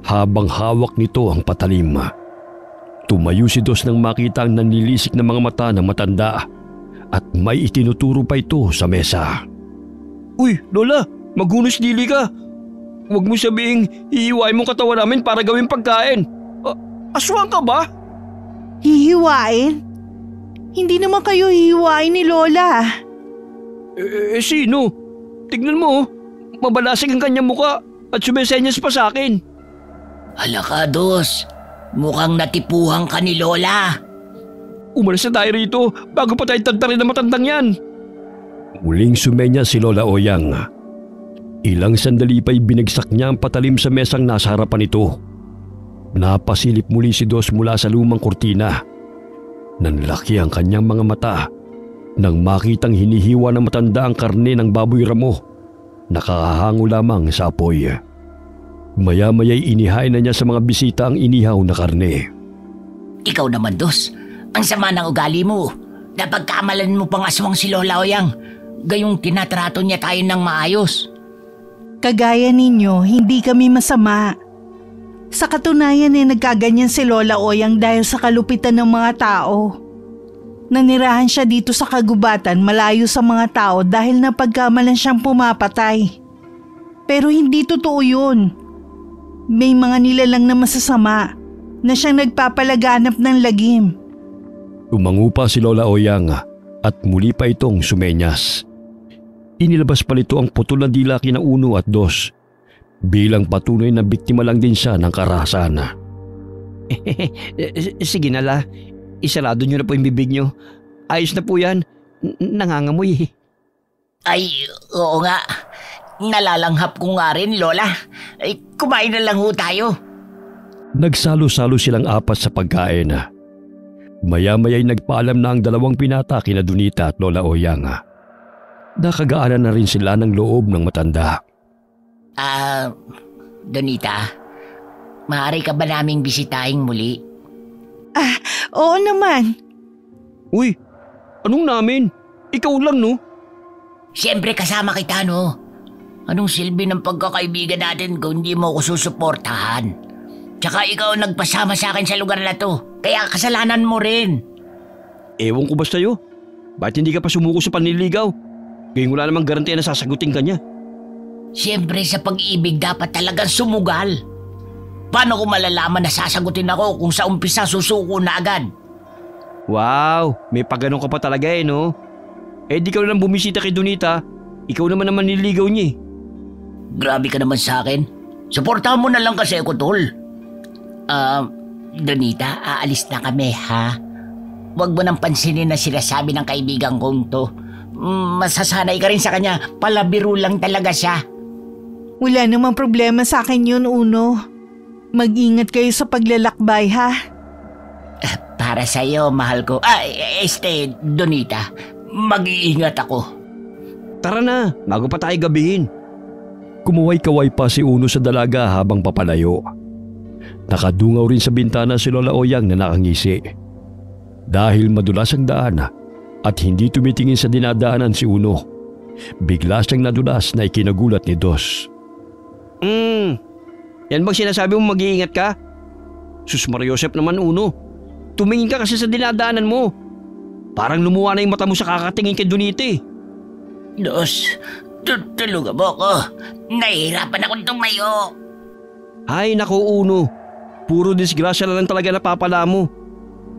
habang hawak nito ang patalim. Tumayo si Dos nang makita ang nanilisik na mga mata ng matanda at may itinuturo pa ito sa mesa. Uy, Lola, maghunos dili ka. Huwag mo sabihing hihiwain mong katawan namin para gawing pagkain. Aswang ka ba? Hihiwain? Hindi naman kayo hihiwain ni Lola. Sino? Tignan mo, mabalasig ang kanyang muka at sumesenyas pa sa akin. Hala ka, Dos. Mukhang natipuhan ka ni Lola. Umalis na tayo rito bago pa tayo tagtarin ng matandang yan. Muling sumenya si Lola Oyang. Ilang sandali pa'y binagsak niya ang patalim sa mesang nasa harapan nito. Napasilip muli si Dos mula sa lumang kurtina. Nanlaki ang kanyang mga mata nang makitang hinihiwa ng matanda ang karne ng baboy ramo. Nakahahango lamang sa apoy. Maya-maya'y inihain na niya sa mga bisita ang inihaw na karne. Ikaw naman, Dos. Ang sama ng ugali mo. Napagkamalan mo pang aswang si Lola Oyang. Gayong tinatrato niya tayo ng maayos. Kagaya ninyo, hindi kami masama. Sa katunayan nagkaganyan si Lola Oyang dahil sa kalupitan ng mga tao. Nanirahan siya dito sa kagubatan malayo sa mga tao dahil napagkamalan siyang pumapatay. Pero hindi totoo yun. May mga nilalang na masasama na siyang nagpapalaganap ng lagim. Umangu pa si Lola Oyang at muli pa itong sumenyas. Inilabas pa nito ang putol na dila kina Uno at Dos bilang patunay na biktima lang din siya ng karahasan. Sige na la, isarado nyo na po yung bibig nyo. Ayos na po yan, nangangamoy. Ay, oo nga. Nalalanghap ko nga rin, Lola. Ay, kumain na lang ho tayo. Nagsalo-salo silang apat sa pagkain. Maya-maya'y nagpaalam na ang dalawang pinata kina Donita at Lola Oyang. Nakagaanan na rin sila ng loob ng matanda. Donita, maaari ka ba naming bisitahin muli? Oo naman. Uy, anong namin? Ikaw lang no? Siyempre kasama kita, no? Anong silbi ng pagkakaibigan natin kung hindi mo ako susuportahan? Tsaka ikaw nagpasama sa akin sa lugar na to, kaya kasalanan mo rin. Ewan ko ba sa'yo? Bakit hindi ka pa sumuko sa panliligaw? Gayong wala namang garantiya na sasagutin ka niya. Siyempre sa pag-ibig dapat talagang sumugal. Paano ko malalaman na sasagutin ako kung sa umpisa susuko na agad? Wow, may pagganong ka pa talaga no? Di ka lang bumisita kay Donita, ikaw naman ang manliligaw niya eh. Grabe ka naman sa akin. Suportahan mo na lang kasi ako, tol. Donita, aalis na kami, ha? Huwag mo nang pansinin na sinasabi ng kaibigan kong to. Masasanay ka rin sa kanya. Palabiro lang talaga siya. Wala namang problema sa akin yun, Uno. Mag-ingat kayo sa paglalakbay, ha? Para sa'yo, mahal ko. Donita. Mag-iingat ako. Tara na, bago pa tayo gabihin. Kumuway-kaway pa si Uno sa dalaga habang papalayo. Nakadungaw rin sa bintana si Lola Oyang na nakangisi. Dahil madulas ang daan at hindi tumitingin sa dinadaanan si Uno, bigla siyang nadulas na ikinagulat ni Dos. Yan bang sinasabi mo mag-iingat ka? Sus Mariosep naman, Uno. Tumingin ka kasi sa dinadaanan mo. Parang lumuwa na yung mata mo sa kakatingin kay Donite. Dos, tutulungan mo ako. Nahihirapan akong tumayo. Ay naku, Uno. Puro disgrasya na lang talaga napapala mo.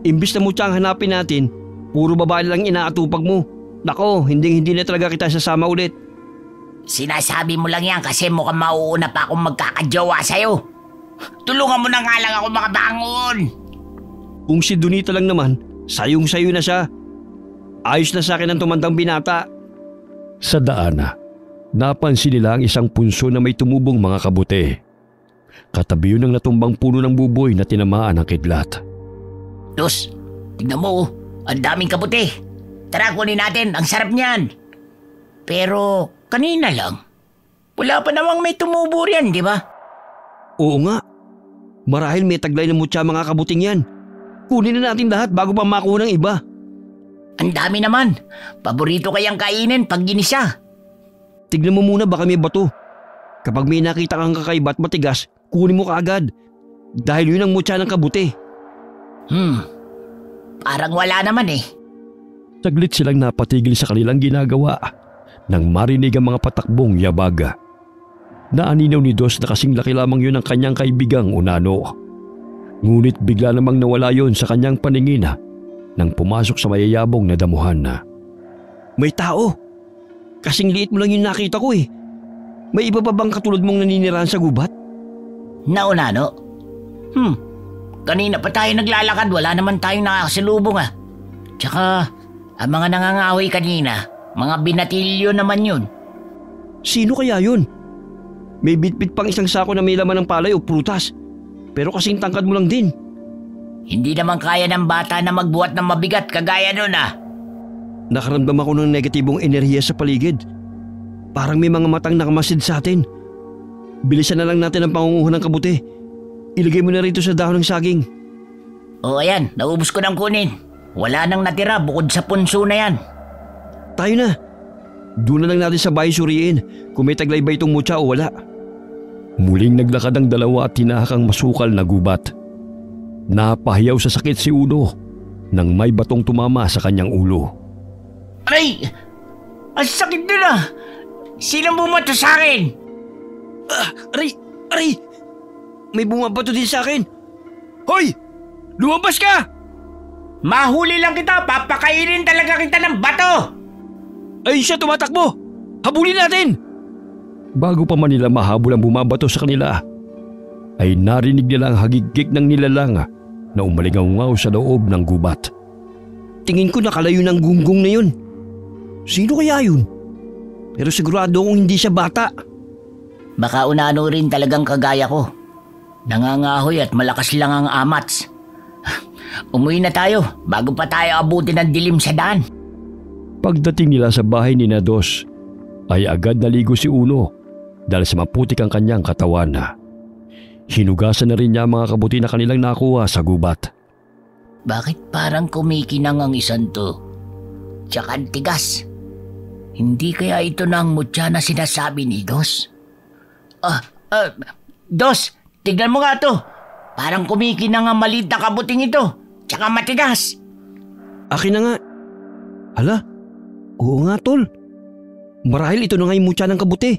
Imbis na mutsang hanapin natin, puro babae lang inaatupag mo. Nako, hindi na talaga kita sasama ulit. Sinasabi mo lang yan kasi mukhang mauuna pa akong magkakajowa sa'yo. Tulungan mo na nga lang ako makabangon. Kung si Donita lang naman, sayong-sayo na siya. Ayos na sa akin ang tumandang binata. Sa daan, napansin nila ang isang punso na may tumubong mga kabuti. Katabi yun ng natumbang puno ng buboy na tinamaan ng kidlat. Dos, tignan mo, ang daming kabuti. Tara, kunin natin, ang sarap niyan. Pero kanina lang, wala pa namang may tumubo riyan, di ba? Oo nga. Marahil may taglay ng mutya mga kabuting yan. Kunin na natin lahat bago pa makuha ng iba. Ang dami naman. Paborito kayang kainin pag ginisa. Tignan mo muna baka may bato. Kapag may nakita kang kakaiba at matigas, kunin mo kaagad. Dahil yun ang mutya ng kabuti. Parang wala naman eh. Saglit silang napatigil sa kanilang ginagawa nang marinig ang mga patakbong yabaga. Naaninaw ni Dos na kasing laki lamang yun ang kanyang kaibigang Unano. Ngunit bigla namang nawala yon sa kanyang paningin nang pumasok sa mayayabong na damuhan na. May tao. Kasing liit mo lang yung nakita ko eh. May iba pa bang katulad mong naninirahan sa gubat? Naunano? Kanina pa tayo naglalakad, wala naman tayong nakakasalubong ah. Tsaka, ang mga nangangahoy kanina, mga binatilyo naman yun. Sino kaya yun? May bitbit pang isang sako na may laman ng palay o prutas. Pero kasing tangkad mo lang din. Hindi naman kaya ng bata na magbuhat ng mabigat kagaya nun ah. Nakaramdam ako ng negatibong enerhiya sa paligid. Parang may mga matang nakamasid sa atin. Bilisan na lang natin ang pangunguha ng kabuti. Ilagay mo na rito sa dahon ng saging. O ayan, naubos ko ng kunin. Wala nang natira bukod sa punso na yan. Tayo na. Doon na lang natin sa bahay suriin kung may taglay ba itong mutya o wala. Muling naglakad ang dalawa at tinahakang masukal na gubat. Napahiyaw sa sakit si Uno nang may batong tumama sa kanyang ulo. Aray! Ang sakit na na! Sinong bumato sa akin? Aray! Aray! May bumabato din sa akin. Hoy! Lumabas ka! Mahuli lang kita! Papakainin talaga kita ng bato! Ayun siya, tumatakbo! Habulin natin! Bago pa man nila mahabol ang bumabato sa kanila, ay narinig nila ang hagigik ng nilalang na umalingaw sa loob ng gubat. Tingin ko nakalayo ng gunggong na yun. Sino kaya yun? Pero sigurado akong hindi siya bata. Baka Unano rin talagang kagaya ko. Nangangahoy at malakas lang ang amats. Umuwi na tayo bago pa tayo abutin ng dilim sa daan. Pagdating nila sa bahay ni Dos, ay agad naligo si Uno dahil sa maputik ang kanyang katawan. Hinugasan na rin niya ang mga kabuti na kanilang nakuha sa gubat. Bakit parang kumikinang ang isan to? Tsaka ang tigas. Hindi kaya ito na ang mutya na sinasabi ni Dos? Dos, tignan mo nga to. Parang kumikinang ang maliit na kabuting ito. Tsaka matigas. Akin na nga. Hala, oo nga tol. Marahil ito na nga yung mutya ng kabuti.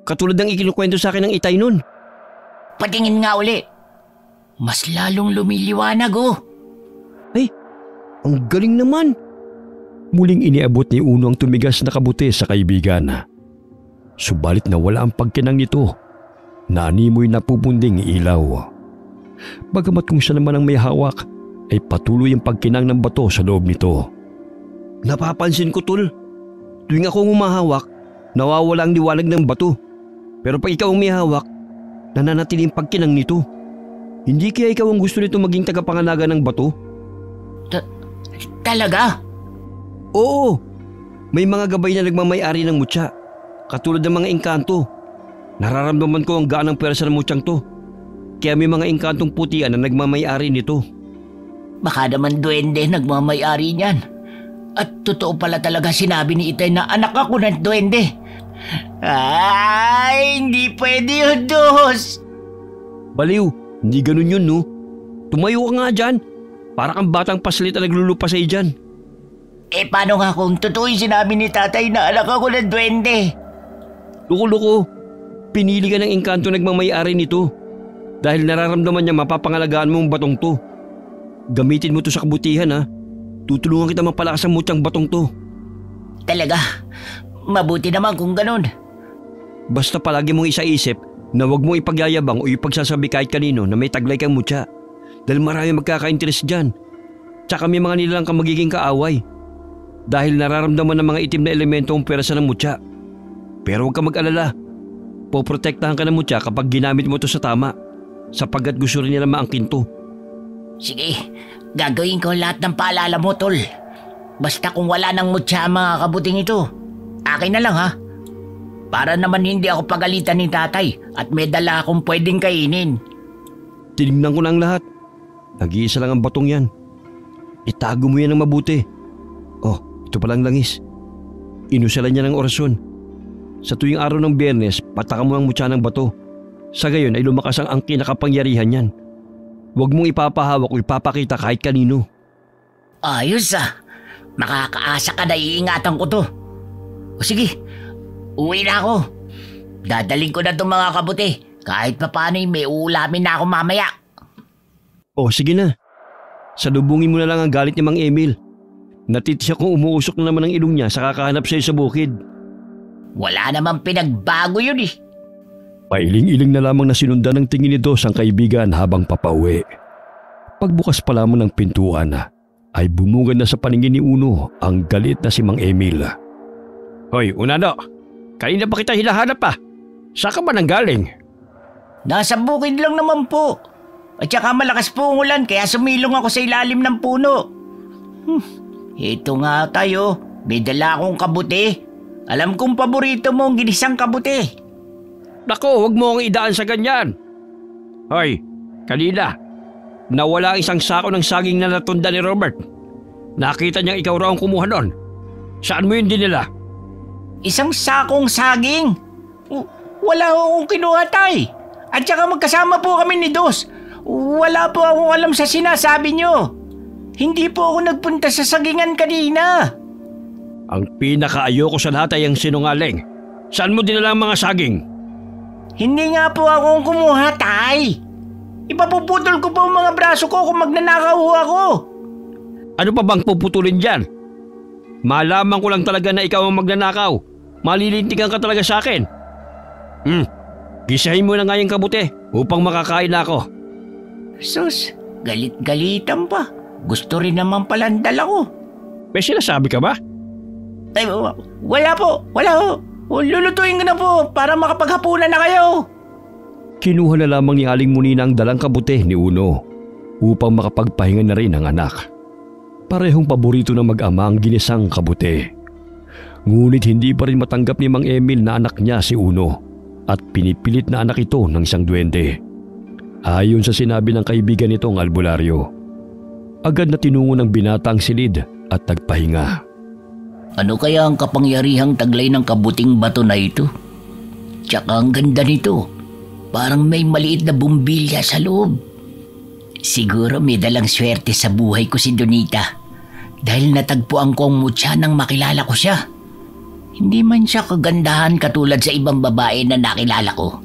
Katulad ng ikinukwento sa akin ng itay nun. Patingin nga uli. Mas lalong lumiliwanag oh. Ay, ang galing naman. Muling iniabot ni Uno ang tumigas na kabuti sa kaibigan. Subalit nawala ang pagkinang nito. Naanimoy na pupunding ilaw. Bagamat kung siya naman ang may hawak, ay patuloy ang pagkinang ng bato sa loob nito. Napapansin ko tol. Tuwing ako humahawak, nawawala ang liwanag ng bato. Pero pag ikaw ang may hawak, nananatili ang pagkinang nito. Hindi kaya ikaw ang gusto nito maging tagapangalaga ng bato? Talaga? Oo, may mga gabay na nagmamay-ari ng mutya. Katulad ng mga engkanto. Nararamdaman ko ang gaan ng pwersa ng mutyang to. Kaya may mga engkantong putian na nagmamay-ari nito. Baka naman duwende nagmamay-ari niyan. At totoo pala talaga sinabi ni Itay na anak ako ng duwende. Ay, hindi pwede yun, Dos. Baliw, hindi ganun yun, no? Tumayo ka nga dyan. Para kang batang paslit na naglulupasay dyan. Paano nga kung totoo yung sinabi ni tatay na anak ako ng duwende? Loko-loko, pinili ka ng engkanto nagmamay-ari nito. Dahil nararamdaman niya mapapangalagaan mo ang batong to. Gamitin mo to sa kabutihan, ha? Tutulungan kita mapalakas ang mutyang batong to. Talaga? Mabuti naman kung ganun. Basta palagi mong isaisip na huwag mong ipagyayabang o ipagsasabi kahit kanino na may taglay kang mutya. Dahil marami magkaka-interest dyan. Tsaka may mga nilalang kang magiging kaaway. Dahil nararamdaman ng mga itim na elemento ang pwersa ng mutya. Pero huwag ka mag-alala. Poprotektahan ka ng mutya kapag ginamit mo to sa tama. Sapagkat gusto rin nila maangkin to. Sige, gagawin ko lahat ng paalala mo, tol. Basta kung wala nang mutya ang mga kabuting ito, akin na lang, ha? Para naman hindi ako pagalitan ni tatay at may dala akong pwedeng kainin. Tinignan ko na ang lahat. Nag-iisa lang ang batong yan. Itago mo yan ng mabuti. Oh, ito palang langis. Inusalan niya ng orasyon. Sa tuwing araw ng Biyernes, patakan mo ang mutya ng bato. Sa gayon ay lumakas ang kinakapangyarihan niyan. Huwag mong ipapahawak o ipapakita kahit kanino. Ayos, ah. Makakaasa ka na iingatan ko to. O sige, uwi na ako. Dadaling ko na itong mga kabuti. Kahit papano'y may uulamin na ako mamaya. Oh, sige na. Salubungin mo na lang ang galit ni Mang Emil. Natitiyak kong umuusok na naman ang ilong niya sa kakahanap sa'yo sa bukid. Wala namang pinagbago yun, eh. Pailing-iling na lamang na sinundan ng tingin ni Dos ang kaibigan habang papauwi. Pagbukas pa lamang ng pintuan ay bumungad na sa paningin ni Uno ang galit na si Mang Emil. Hoy, Unano! Kanina pa kita hinahanap pa. Saan ka ba nanggaling? Nasa bukid lang naman po. At saka malakas po ang ulan kaya sumilong ako sa ilalim ng puno. Ito nga tayo. May dala akong kabuti. Alam kong paborito mo ang ginisang kabuti. Nako, huwag mo akong idaan sa ganyan. Hoy, kanina, nawala ang isang sako ng saging na natunda ni Robert. Nakita niyang ikaw raw ang kumuha nun. Saan mo yun dinila? Isang sakong saging? Wala akong kinuha, tay. At saka magkasama po kami ni Dos. Wala po akong alam sa sinasabi niyo. Hindi po ako nagpunta sa sagingan kanina. Ang pinakaayoko sa lahat ay ang sinungaling. Saan mo dinala ang mga saging? Hindi nga po akong kumuha, tay. Ipapuputol ko po ang mga braso ko kung magnanakaw ako. Ano pa bang puputulin dyan? Malaman ko lang talaga na ikaw ang magnanakaw. Malilintikan ka talaga sa akin. Gisahin mo na nga yung kabuti upang makakain na ako. Sus, galit-galitan pa. Gusto rin naman pala ang dala ko. May sinasabi ka ba? Ay, wala po. Lulutuin ko na po para makapaghapunan na kayo. Kinuha na lamang ni Aling Munina ang dalang kabuti ni Uno upang makapagpahinga na rin ang anak. Parehong paborito ng mag-ama ang ginisang kabuti. Ngunit hindi pa rin matanggap ni Mang Emil na anak niya si Uno at pinipilit na anak ito ng isang duwende. Ayon sa sinabi ng kaibigan nitong albularyo, agad na tinungo ng binata ang silid at nagpahinga. Ano kaya ang kapangyarihang taglay ng kabuting bato na ito? Tsaka ang ganda nito. Parang may maliit na bumbilya sa loob. Siguro may dalang swerte sa buhay ko si Donita. Dahil natagpuan ko ang mutya nang makilala ko siya. Hindi man siya kagandahan katulad sa ibang babae na nakilala ko.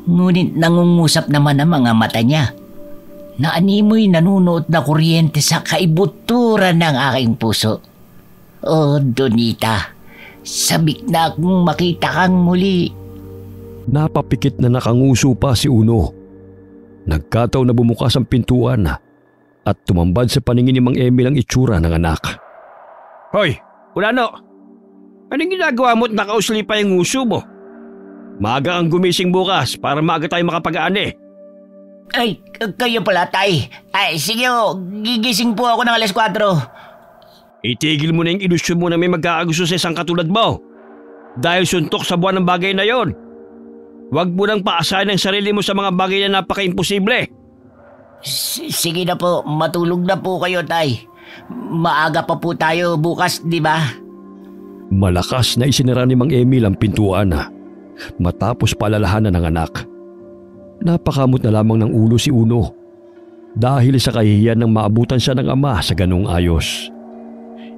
Ngunit nangungusap naman ang mga mata niya. Naanimoy nanunuot na kuryente sa kaibuturan ng aking puso. Oh, Donita, sabik na akong makita kang muli. Napapikit na nakanguso pa si Uno. Nagkataon na bumukas ang pintuan at tumambad sa paningin ni Mang Emil ang itsura ng anak. Hoy, Unano! Anong ginagawa mo at nakausli pa yung nguso mo? Maaga kang gumising bukas para maaga tayo makapag-aani. Ay, kayo pala, tay. Ay, sige, gigising po ako ng 4:00. Itigil mo na yung ilusyon mo na may magkakagusto sa isang katulad mo. Dahil suntok sa buwan ng bagay na yon. Huwag mo nang paasahin ang sarili mo sa mga bagay na napaka-imposible. Sige na po, matulog na po kayo, Tay. Maaga pa po tayo bukas, di ba? Malakas na isinara ni Mang Emil ang pintuan matapos paalalahanan ng anak. Napakamot na lamang ng ulo si Uno dahil sa kahihiyan ng maabutan siya ng ama sa ganung ayos.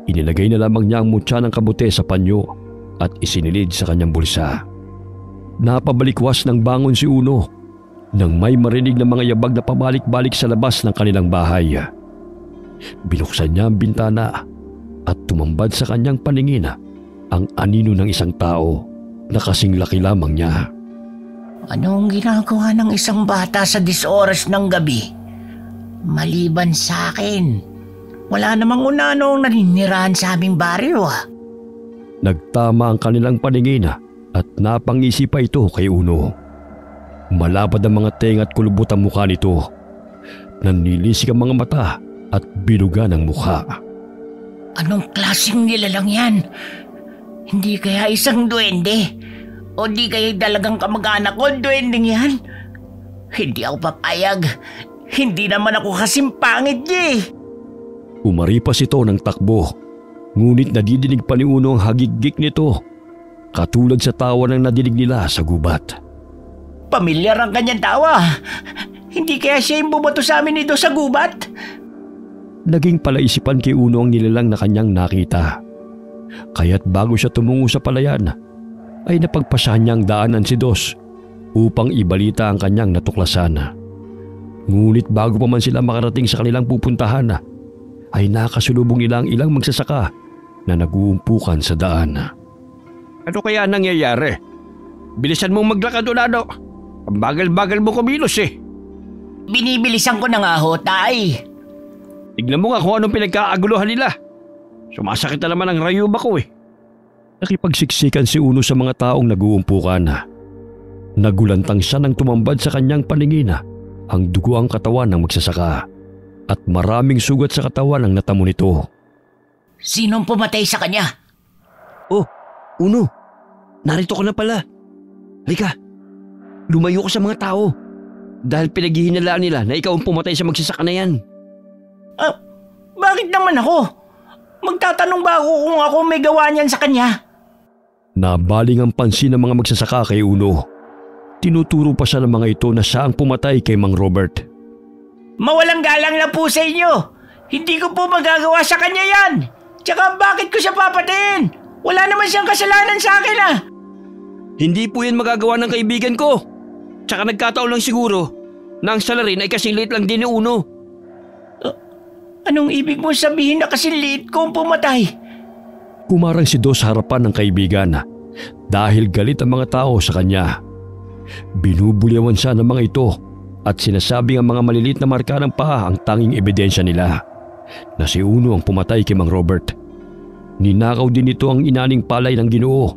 Inilagay na lamang niya ang mutya ng kabute sa panyo at isinilid sa kanyang bulsa. Napabalikwas ng bangon si Uno nang may marinig ng mga yabag na pabalik-balik sa labas ng kanilang bahay. Binuksan niya ang bintana at tumambad sa kanyang paningin ang anino ng isang tao na kasing laki lamang niya. Anong ginagawa ng isang bata sa 10 oras ng gabi? Maliban sa akin, wala namang unanong naninirahan sa aming baryo. Nagtama ang kanilang paningin at napangisi pa ito kay Uno. Malapad ang mga tenga at kulubot ang mukha nito. Nanilisik ang mga mata at bilugan ang mukha. Anong klaseng nilalang yan? Hindi kaya isang duwende? O di kaya dalagang kamag-anak ko, duwendeng yan? Hindi ako papayag. Hindi naman ako kasing pangit niya. Umaripas ito ng takbo, ngunit nadidinig pa ni Uno ang hagigik nito, katulad sa tawa ng nadinig nila sa gubat. Pamilyar ang kanyang tawa. Hindi kaya siya yung bumato sa amin nito sa gubat? Naging palaisipan kay Uno ang nilalang na kanyang nakita. Kaya't bago siya tumungo sa palayan, ay napagpasahan niyang daanan si Dos upang ibalita ang kanyang natuklasan. Ngunit bago pa man sila makarating sa kanilang pupuntahan, ay nakasulubong nila ang ilang magsasaka na nag-uumpukan sa daan. Ano kaya nangyayari? Bilisan mong maglakad, Unano. Ang bagal-bagal mo kumilos eh. Binibilisan ko na nga ho, Tay. Tignan mo nga kung anong pinagkaaguluhan nila. Sumasakit na naman ang rayuma ko eh. Nakipagsiksikan si Uno sa mga taong nag-uumpukan. Nagulantang siya nang tumambad sa kanyang paningin ang dugo ang katawan ng magsasaka at maraming sugat sa katawan ang natamo nito. Sinong pumatay sa kanya? Oh, Uno, narito ka na pala. Halika, lumayo ka sa mga tao dahil pinaghihinalaan nila na ikaw ang pumatay sa magsasaka na yan. Bakit naman ako? Magtatanong ba ako kung ako may gawa niyan sa kanya? Nabaling ang pansin ng mga magsasaka kay Uno. Tinuturo pa siya ng mga ito na siya ang pumatay kay Mang Robert. Mawalang galang na po sa inyo. Hindi ko po magagawa sa kanya yan. Tsaka bakit ko siya papatayin? Wala naman siyang kasalanan sa akin Hindi po yan magagawa ng kaibigan ko. Tsaka nagkataon lang siguro na ang salarin ay kasing liit lang din ni Uno. Anong ibig mo sabihin na kasing liit ko ang pumatay? Kumarang si Dos sa harapan ng kaibigan dahil galit ang mga tao sa kanya. Binubulyawan siya ng mga ito at sinasabing ang mga maliliit na marka ng paa ang tanging ebidensya nila na si Uno ang pumatay kay Mang Robert. Ninakaw din ito ang inaning palay ng Ginoo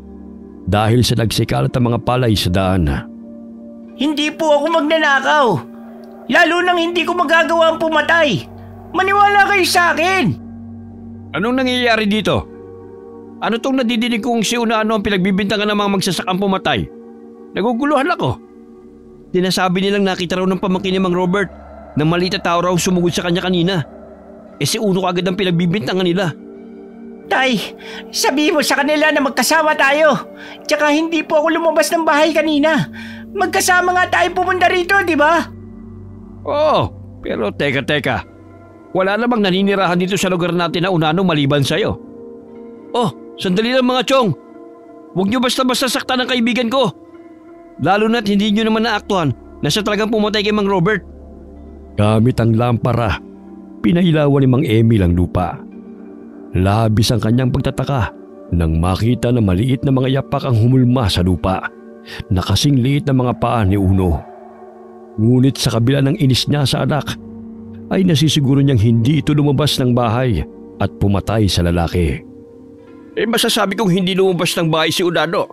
dahil sa nagsikalat ang mga palay sa daan. Hindi po ako magnanakaw. Lalo nang hindi ko magagawa ang pumatay. Maniwala kayo sa akin. Anong nangyayari dito? Ano tong nadidinig kong si Unano ang pinagbibintangan ng mga magsasakang pumatay? Naguguluhan ako. Sinasabi nilang nakita raw ng pamangkin ni Mang Robert na maliit na tao raw sumugod sa kanya kanina. Si Uno agad ang pinagbibintangan nila. Tay, sabihin mo sa kanila na magkasama tayo. Tsaka hindi po ako lumabas ng bahay kanina. Magkasama nga tayo pumunta rito, di ba? Oo, pero teka. Wala namang naninirahan dito sa lugar natin na Unano maliban sa'yo. Oh, sandali lang mga chong. Huwag niyo basta-basta saktan ng kaibigan ko. Lalo na't hindi niyo naman naaktuhan na siya talagang pumatay kay Mang Robert. Gamit ang lampara, pinailawan ni Mang Emil ang lupa. Labis ang kanyang pagtataka nang makita na maliit na mga yapak ang humulma sa lupa na kasing liit na mga paa ni Uno. Ngunit sa kabila ng inis niya sa anak, ay nasisiguro niyang hindi ito lumabas ng bahay at pumatay sa lalaki. Masasabi kong hindi lumabas ng bahay si Unano.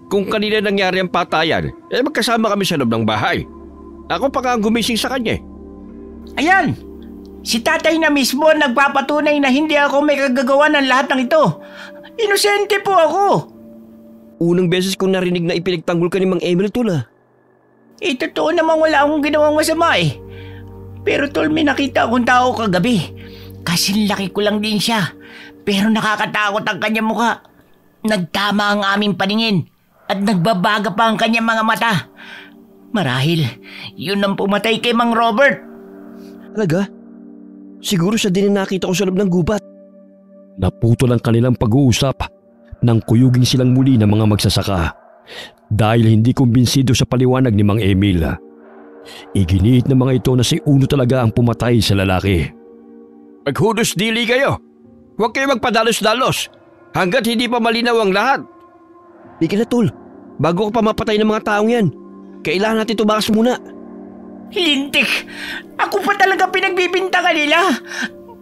Kung kanina nangyari ang patayan, magkasama kami sa loob ng bahay. Ako pa nga ang gumising sa kanya. Ayan! Si tatay na mismo ang nagpapatunay na hindi ako may kagagawa ng lahat ng ito. Inosente po ako. Unang beses kong narinig na ipinagtanggol ka ni Mang Emil, Tol, ah. Totoo namang wala akong ginawang masama eh. Pero tol, may nakita akong tao kagabi. Kasi laki ko lang din siya. Pero nakakatakot ang kanyang mukha. Nagtama ang aming paningin. At nagbabaga pa ang kanyang mga mata. Marahil, yun ang pumatay kay Mang Robert. Talaga? Siguro siya din ang nakita ko sa loob ng gubat. Naputol ang kanilang pag-uusap nang kuyugin silang muli ng mga magsasaka dahil hindi kumbinsido sa paliwanag ni Mang Emil. Iginiit ng mga ito na si Uno talaga ang pumatay sa lalaki. Maghudos dili kayo. Huwag kayo magpadalos-dalos hanggat hindi pa malinaw ang lahat. Di ka na, Tol. Bago ko pa mapatay ng mga taong yan, kailangan natin tumakas muna. Lintik! Ako pa talaga pinagbibintangan nila.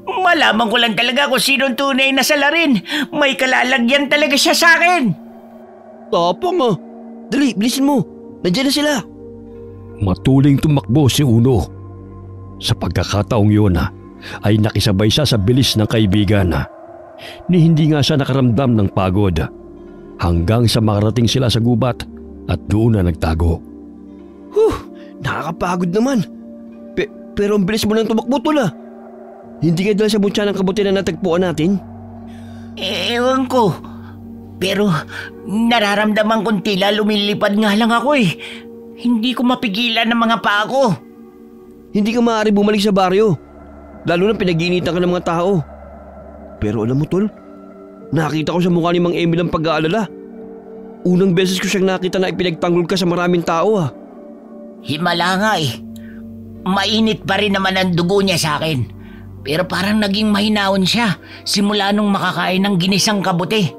Malaman ko lang talaga kung sinong tunay na salarin. May kalalagyan talaga siya sa akin. Tapang ah. Dali, bilisin mo. Nandiyan na sila. Matuling tumakbo si Uno. Sa pagkakataong yun ay nakisabay siya sa bilis ng kaibigan. Ni hindi nga siya nakaramdam ng pagod hanggang sa makarating sila sa gubat at doon na nagtago. Nakakapagod naman. Pero ang bilis mo nang tumakbo, Tol, ah. Hindi ka dahil sa butya ng kabuti na natagpuan natin? Ewan ko. Pero nararamdaman kong tila lumilipad nga lang ako eh. Hindi ko mapigilan ng mga paa ko. Hindi ka maaari bumalik sa baryo. Lalo na pinag-iinitan ka ng mga tao. Pero alam mo, Tol, nakita ko sa mukha ni Mang Emil ang pag-aalala. Unang beses ko siyang nakita na ipinagtanggol ka sa maraming tao, ah. Himala nga eh. Mainit pa rin naman ang dugo niya sa akin. Pero parang naging mahinahon siya simula nung makakain ng ginisang kabuti.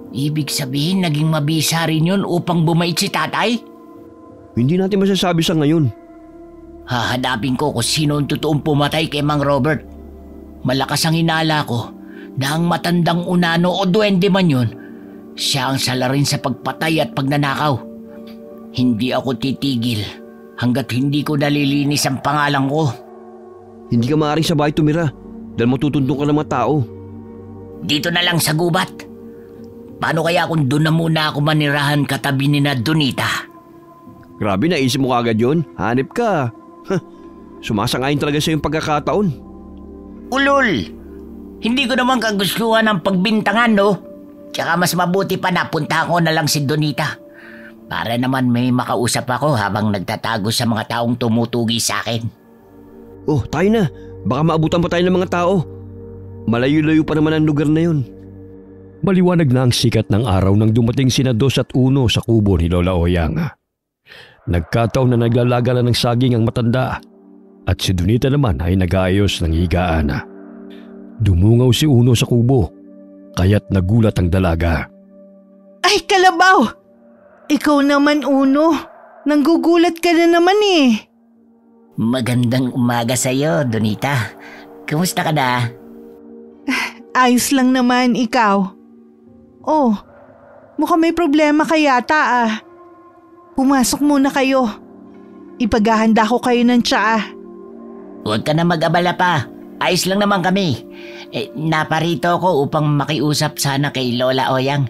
Ibig sabihin naging mabisa rin yun upang bumait si tatay? Hindi natin masasabi sa ngayon. Hahanapin ko kung sino ang totoong pumatay kay Mang Robert. Malakas ang hinala ko na ang matandang unano o duwende man yun, siya ang salarin sa pagpatay at pagnanakaw. Hindi ako titigil hanggat hindi ko nalilinis ang pangalan ko. Hindi ka maaaring sa bahay tumira dahil matutundong ka ng mga tao. Dito na lang sa gubat. Paano kaya kung doon na muna ako manirahan katabi ni na Donita? Grabe, naisip mo kagad yun. Hanip ka. Sumasangayon talaga sa yung pagkakataon. Ulol! Hindi ko naman kagustuhan ang pagbintangan, no? Tsaka mas mabuti pa na punta ko na lang si Donita. Para naman may makausap ako habang nagtatago sa mga taong tumutugi sa akin. Oh, tayo na. Baka maabutan pa tayo ng mga tao. Malayo-layo pa naman ang lugar na yun. Maliwanag na ang sikat ng araw nang dumating sina Dos at Uno sa kubo ni Lola Oyang. Nagkataon na naglalaga ng saging ang matanda at si Donita naman ay nag-aayos ng higaan. Dumungaw si Uno sa kubo kaya't nagulat ang dalaga. Ay, Kalabaw! Ikaw naman, Uno. Nanggugulat ka na naman eh. Magandang umaga sa'yo, Donita. Kumusta ka na? Ayos lang naman, ikaw. Oh, mukhang may problema ka yata ah. Pumasok muna kayo. Ipaghahanda ko kayo ng tsaa. Huwag ka na mag-abala pa. Ayos lang naman kami. Naparito ako upang makiusap sana kay Lola Oyang.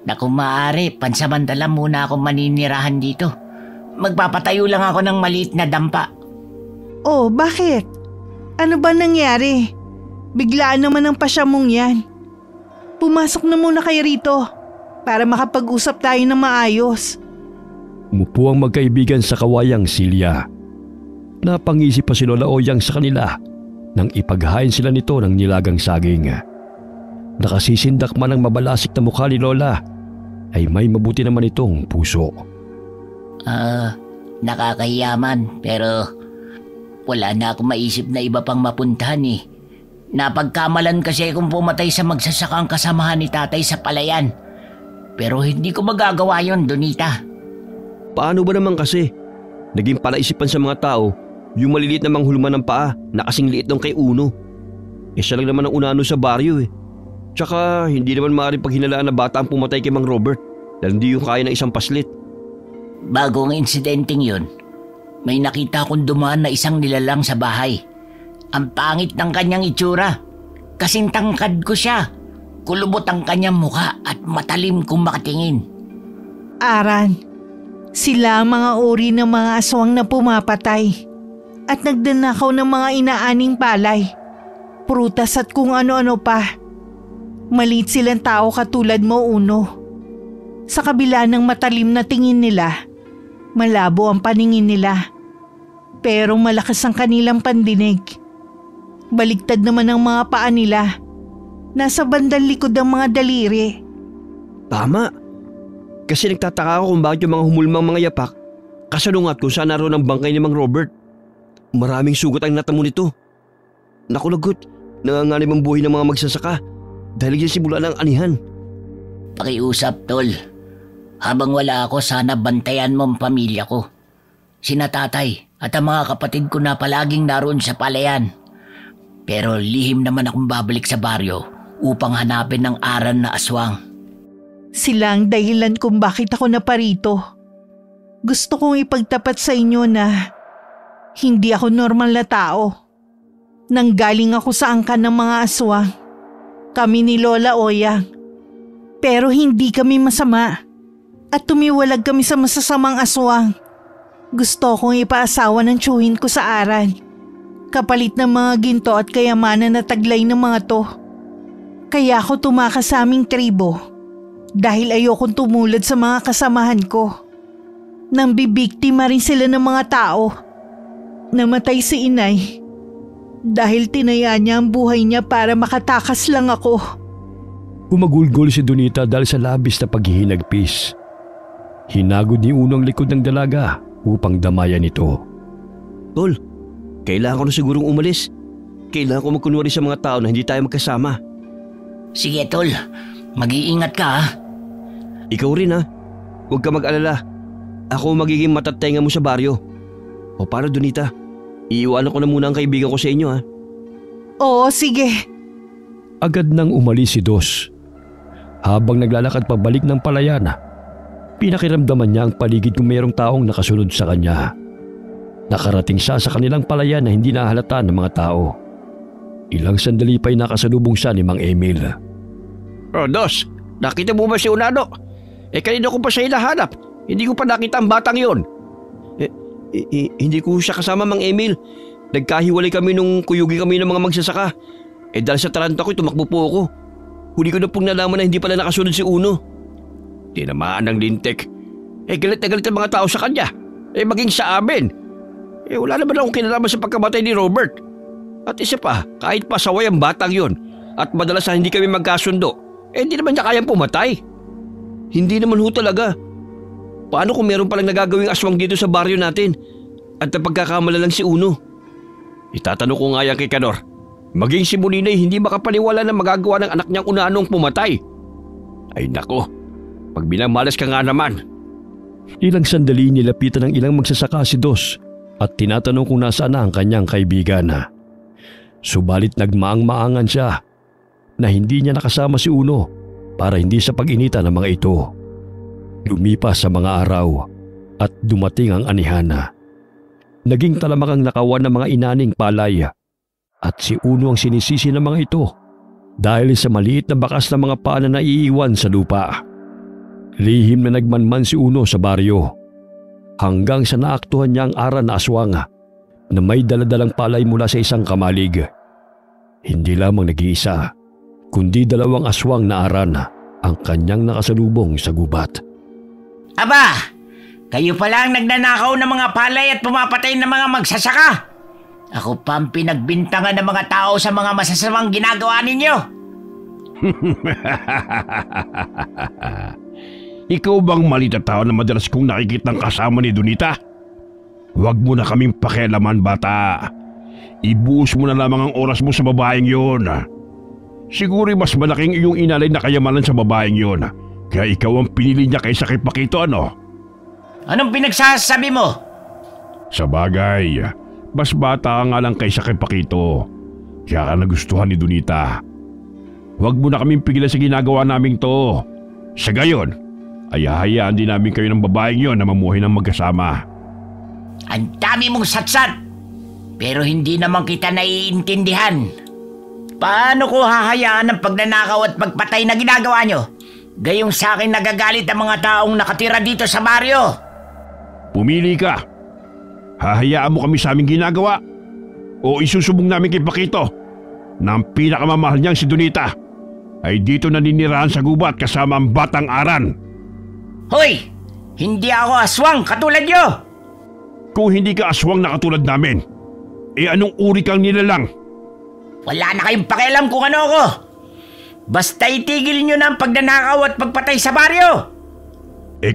Na kung maaari, pansamantala muna akong maninirahan dito. Magpapatayo lang ako ng maliit na dampa. Oh, bakit? Ano ba nangyari? Biglaan naman ang pasya mong yan. Pumasok na muna kayo rito para makapag-usap tayo ng maayos. Umupo ang magkaibigan sa kawayang silya. Napangisip pa si Lola Oyang sa kanila nang ipaghain sila nito ng nilagang saging. Nakasisindak man ang mabalasik na mukha ni Lola ay may mabuti naman itong puso. Nakakahiyaman pero wala na akong maisip na iba pang mapuntahan eh. Napagkamalan kasi kung pumatay sa magsasakang kasamahan ni tatay sa palayan. Pero hindi ko magagawa yon, Donita. Paano ba naman kasi? Naging palaisipan sa mga tao yung maliliit na manghulman ng paa na kasing liit ng kay Uno. Siya lang naman ang unano sa baryo eh. Tsaka hindi naman maaaring paghinalaan na bata ang pumatay kay Mang Robert dahil hindi yung kaya ng isang paslit. Bago ang insidenteng yun, may nakita akong dumaan na isang nilalang sa bahay. Ang pangit ng kanyang itsura. Kasing tangkad ko siya. Kulubot ang kanyang muka at matalim kung makatingin. Aran, sila ang mga uri ng mga aswang na pumapatay at nagdanakaw ng mga inaaning palay, prutas at kung ano-ano pa. Maliit silang tao katulad mo, Uno. Sa kabila ng matalim na tingin nila, malabo ang paningin nila. Pero malakas ang kanilang pandinig. Baligtad naman ang mga paa nila. Nasa bandang likod ang mga daliri. Tama. Kasi nagtataka ako kung bakit yung mga humulmang mga yapak kasalungat kung saan naroon ang bangkay ni Mang Robert. Maraming sugat ang natamo nito. Naku lagot, nanganganib ang buhay ng mga magsasaka dahil yan simula ng anihan. Pakiusap, Tol. Habang wala ako, sana bantayan mo ang pamilya ko. Sina tatay at ang mga kapatid ko na palaging naroon sa palayan. Pero lihim naman akong babalik sa baryo upang hanapin ng Aran na aswang. Sila ang dahilan kung bakit ako naparito. Gusto kong ipagtapat sa inyo na hindi ako normal na tao. Nanggaling ako sa angkan ng mga aswang. Kami ni Lola Oyang. Pero hindi kami masama. At tumiwalag kami sa masasamang aswang. Gusto kong ipaasawa ng tiyuhin ko sa Aran. Kapalit ng mga ginto at kayamanan na taglay ng mga to. Kaya ako tumakas sa aming tribo. Dahil ayokong tumulad sa mga kasamahan ko. Nang bibiktima rin sila ng mga tao. Namatay si inay. Dahil tinaya niya ang buhay niya para makatakas lang ako. Humagulgol si Donita dahil sa labis na paghihinagpis. Hinagod ni Uno ang likod ng dalaga upang damayan ito. Tol, kailangan ko na sigurong umalis. Kailangan ko magkunwari sa mga tao na hindi tayo magkasama. Sige, Tol. Mag-iingat ka, ha? Ikaw rin, ha? Huwag ka mag-alala. Ako magiging matatenga mo sa baryo. O para, Donita? Iiwanan ko na muna ang kaibigan ko sa inyo, ha? Oo, sige. Agad nang umalis si Dos. Habang naglalakad pabalik ng palayan, pinakiramdaman niya ang paligid kung mayroong taong nakasunod sa kanya. Nakarating siya sa kanilang palayan na hindi nahalata ng mga tao. Ilang sandali pa'y nakasalubong siya ni Mang Emil. Oh, Dos, nakita mo ba si Unano? Kanina ko pa siya hinahanap. Hindi ko pa nakita ang batang yon. Hindi ko siya kasama, Mang Emil. Nagkahiwalay kami nung kuyugi kami ng mga magsasaka. Dahil sa taranta ko, tumakbo po ako. Huli ko na pong nalaman na hindi pala nakasunod si Uno. Tinamaan ng lintik. Galit na galit ang mga tao sa kanya. Maging sa amin. Wala naman akong kinalaman sa pagkamatay ni Robert. At isa pa, kahit pasaway ang batang yon at madalas na hindi kami magkasundo, hindi naman niya kayang pumatay. Hindi naman ho talaga. Paano kung meron palang nagagawing aswang dito sa baryo natin at napagkakamala lang si Uno? Itatanong ko nga yan kay Kanor. Maging si Muninay hindi makapaniwala na magagawa ng anak niyang Unanong pumatay. Ay nako, pag binamalas ka nga naman. Ilang sandali nilapitan ng ilang magsasaka si Dos at tinatanong kung nasaan na ang kanyang kaibigan. Subalit nagmaang-maangan siya na hindi niya nakasama si Uno para hindi sa pag-inita ng mga ito. Lumipas sa mga araw at dumating ang anihan. Naging talamakang nakawan ng mga inaning palay at si Uno ang sinisisi ng mga ito dahil sa maliit na bakas ng mga paa na naiiwan sa lupa. Lihim na nagmanman si Uno sa baryo hanggang sa naaktuhan niya ang Aran na aswang na may daladalang palay mula sa isang kamalig. Hindi lamang nag-iisa, kundi 2 aswang na Aran ang kanyang nakasalubong sa gubat. Aba! Kayo pala ang nagnanakaw ng mga palay at pumapatay ng mga magsasaka. Ako pa ang pinagbintangan ng mga tao sa mga masasamang ginagawa ninyo. Ikaw bang maliit na tao na madalas kong nakikitang kasama ni Donita? Huwag mo na kaming pakialaman, bata. Ibuhos mo na lamang ang oras mo sa babaeng yon. Siguro mas malaking iyong inalay na kayamanan sa babaeng yon. Kaya ikaw ang pinili niya kaysa kay Pakito, ano? Anong pinagsasabi mo? Sa bagay, mas bata ka nga lang kaysa kay Pakito. Kaya ka nagustuhan ni Donita. Huwag mo na kaming pigilan sa ginagawa naming to. Sa gayon, ay hahayaan din namin kayo ng babaeng yon na mamuhay ng magkasama. Ang dami mong satsat! Pero hindi naman kita naiintindihan. Paano ko hahayaan ang pagnanakaw at pagpatay na ginagawa nyo? Gayong sa akin nagagalit ang mga taong nakatira dito sa baryo. Pumili ka. Hahayaan mo kami sa aming ginagawa o isusubong namin kay Pakito na ang pinakamamahal niyang si Donita ay dito naninirahan sa gubat kasama ang batang Aran. Hoy! Hindi ako aswang katulad nyo! Kung hindi ka aswang na katulad namin, anong uri kang nilalang? Wala na kayong pakialam kung ano ako. Basta itigil nyo na ang pagnanakaw at pagpatay sa baryo.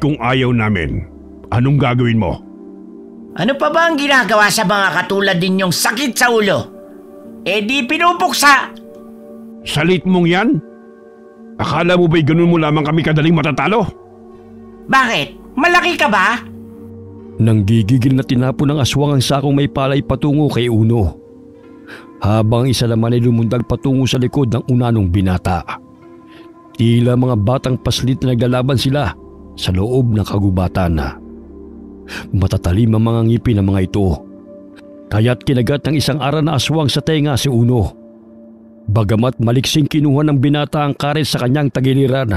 Kung ayaw namin, anong gagawin mo? Ano pa ba ang ginagawa sa mga katulad ninyong sakit sa ulo? Di pinupuksa. Salit mong yan? Akala mo ba'y ganun mo lamang kami kadaling matatalo? Bakit? Malaki ka ba? Nanggigigil na tinapon ng aswang ang sakong may palay patungo kay Uno. Habang isa naman ay lumundag patungo sa likod ng unanong binata. Tila mga batang paslit na naglalaban sila sa loob ng kagubatan. Matatalim ang mga ngipin ng mga ito. Kaya't kinagat ng isang Aran na aswang sa tenga si Uno. Bagamat maliksing kinuha ng binata ang karet sa kanyang tagiliran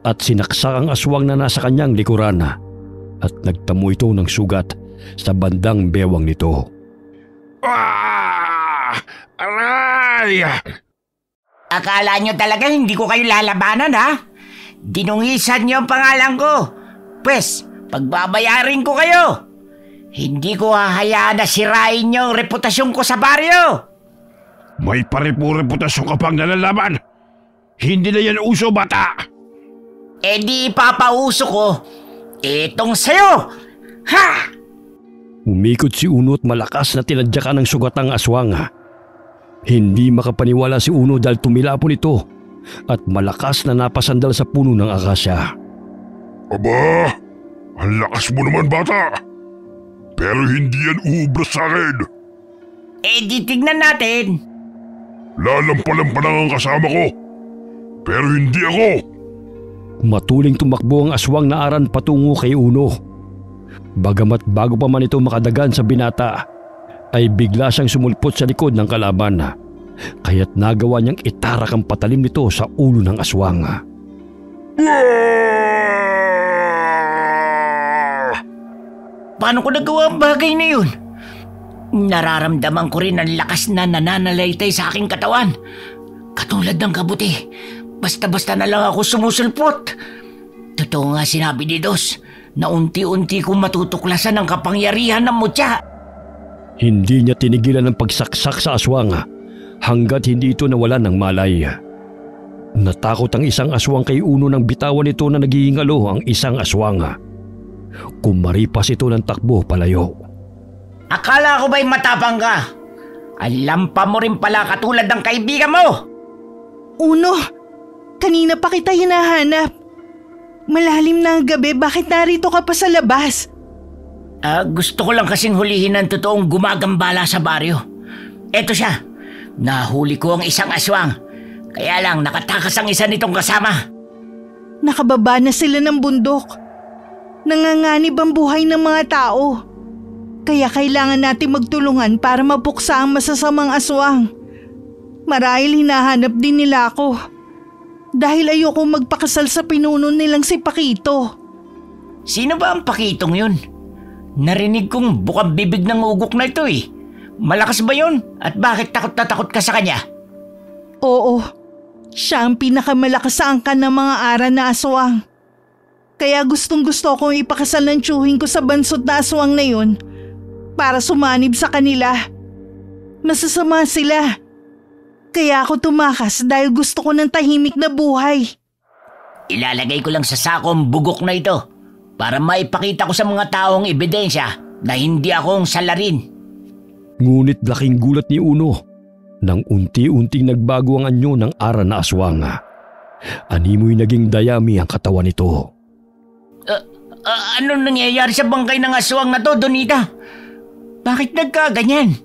at sinaksak ang aswang na nasa kanyang likuran at nagtamo ito ng sugat sa bandang bewang nito. Aray! Akala nyo talaga hindi ko kayo lalabanan, ha? Dinungisan nyo ang pangalan ko. Pwes, pagbabayarin ko kayo. Hindi ko hahayaan na sirain nyo ang reputasyon ko sa baryo. May paripu-reputasyon ka pang nalalaman. Hindi na yan uso, bata. Di ipapauso ko. Itong sayo! Ha! Umikot si Uno at malakas na tinadyakan ng sugatang aswang. Hindi makapaniwala si Uno dahil tumilapon ito at malakas na napasandal sa puno ng akasya. Aba, ang lakas mo naman, bata. Pero hindi yan uubra sa akin. Di tignan natin. Lalampa-lampa lang ang kasama ko. Pero hindi ako. Matuling tumakbo ang aswang na Aran patungo kay Uno. Bagamat bago pa man ito makadagan sa binata, ay bigla siyang sumulpot sa likod ng kalaban. Kaya't nagawa niyang itarak ang patalim nito sa ulo ng aswang. Paano ko nagawa ang bagay na yun? Nararamdaman ko rin ang lakas na nananalaytay sa aking katawan. Katulad ng kabuti. Basta-basta na lang ako sumusulpot. Totoo nga sinabi ni Dos na unti-unti kong matutuklasan ang kapangyarihan ng mutya. Hindi niya tinigilan ang pagsaksak sa aswang hanggat hindi ito nawalan ng malay. Natakot ang isang aswang kay Uno nang bitawan nito na naghihingalo ang isang aswang. Kumaripas ito ng takbo palayo. Akala ko ba'y matapang ka? Alam pa mo rin pala katulad ng kaibigan mo. Uno, kanina pa kita hinahanap. Malalim na ang gabi, bakit narito ka pa sa labas? Gusto ko lang kasing hulihin ng totoong gumagambala sa baryo. Eto siya, nahuli ko ang isang aswang. Kaya lang nakatakas ang isa nitong kasama. Nakababa na sila ng bundok. Nanganganib ang buhay ng mga tao. Kaya kailangan natin magtulungan para mapuksa ang masasamang aswang. Marahil hinahanap din nila ako. Dahil ayoko magpakasal sa pinuno nilang si Pakito. Sino ba ang Pakitong yun? Narinig kong bukang bibig ng ugok na ito eh. Malakas ba yun? At bakit takot na takot ka sa kanya? Oo, siya ang pinakamalakas sa angkan ng mga Aran na aswang. Kaya gustong gusto kong ipakasal ng tiyuhin ko sa bansot na aswang na yun para sumanib sa kanila. Masasama sila. Kaya ako tumakas dahil gusto ko ng tahimik na buhay. Ilalagay ko lang sa sako ang bugok na ito para maipakita ko sa mga taong ebidensya na hindi akong salarin. Ngunit laking gulat ni Uno nang unti-unting nagbago ang anyo ng Aran na aswang. Animoy naging dayami ang katawan nito. Anong nangyayari sa bangkay ng aswang na to, Donita? Bakit nagkaganyan?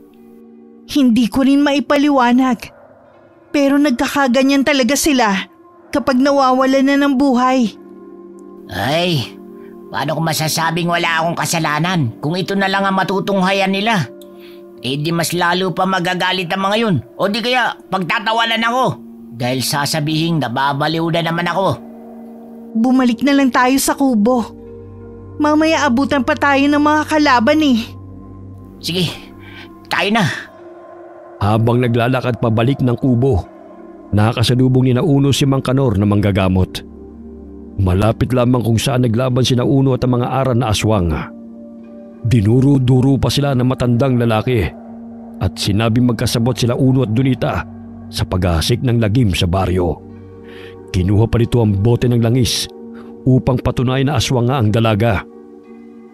Hindi ko rin maipaliwanag. Pero nagkakaganyan talaga sila kapag nawawala na ng buhay. Ay, paano ko masasabing wala akong kasalanan kung ito na lang ang matutunghayan nila? eh di mas lalo pa magagalit ang mga yun. O di kaya pagtatawanan ako dahil sasabihin nababaliw na naman ako. Bumalik na lang tayo sa kubo. Mamaya abutan pa tayo ng mga kalaban eh. Sige, tayo na. Habang naglalakad pabalik ng kubo, nakasalubong ni Nauno si Mang Kanor na manggagamot. Malapit lamang kung saan naglaban si Nauno at ang mga aran na aswang. Dinuro-duro pa sila ng matandang lalaki at sinabing magkasabot sila Uno at Donita sa paghahasik ng lagim sa baryo. Kinuha pa nito ang bote ng langis upang patunayan na aswang nga ang dalaga.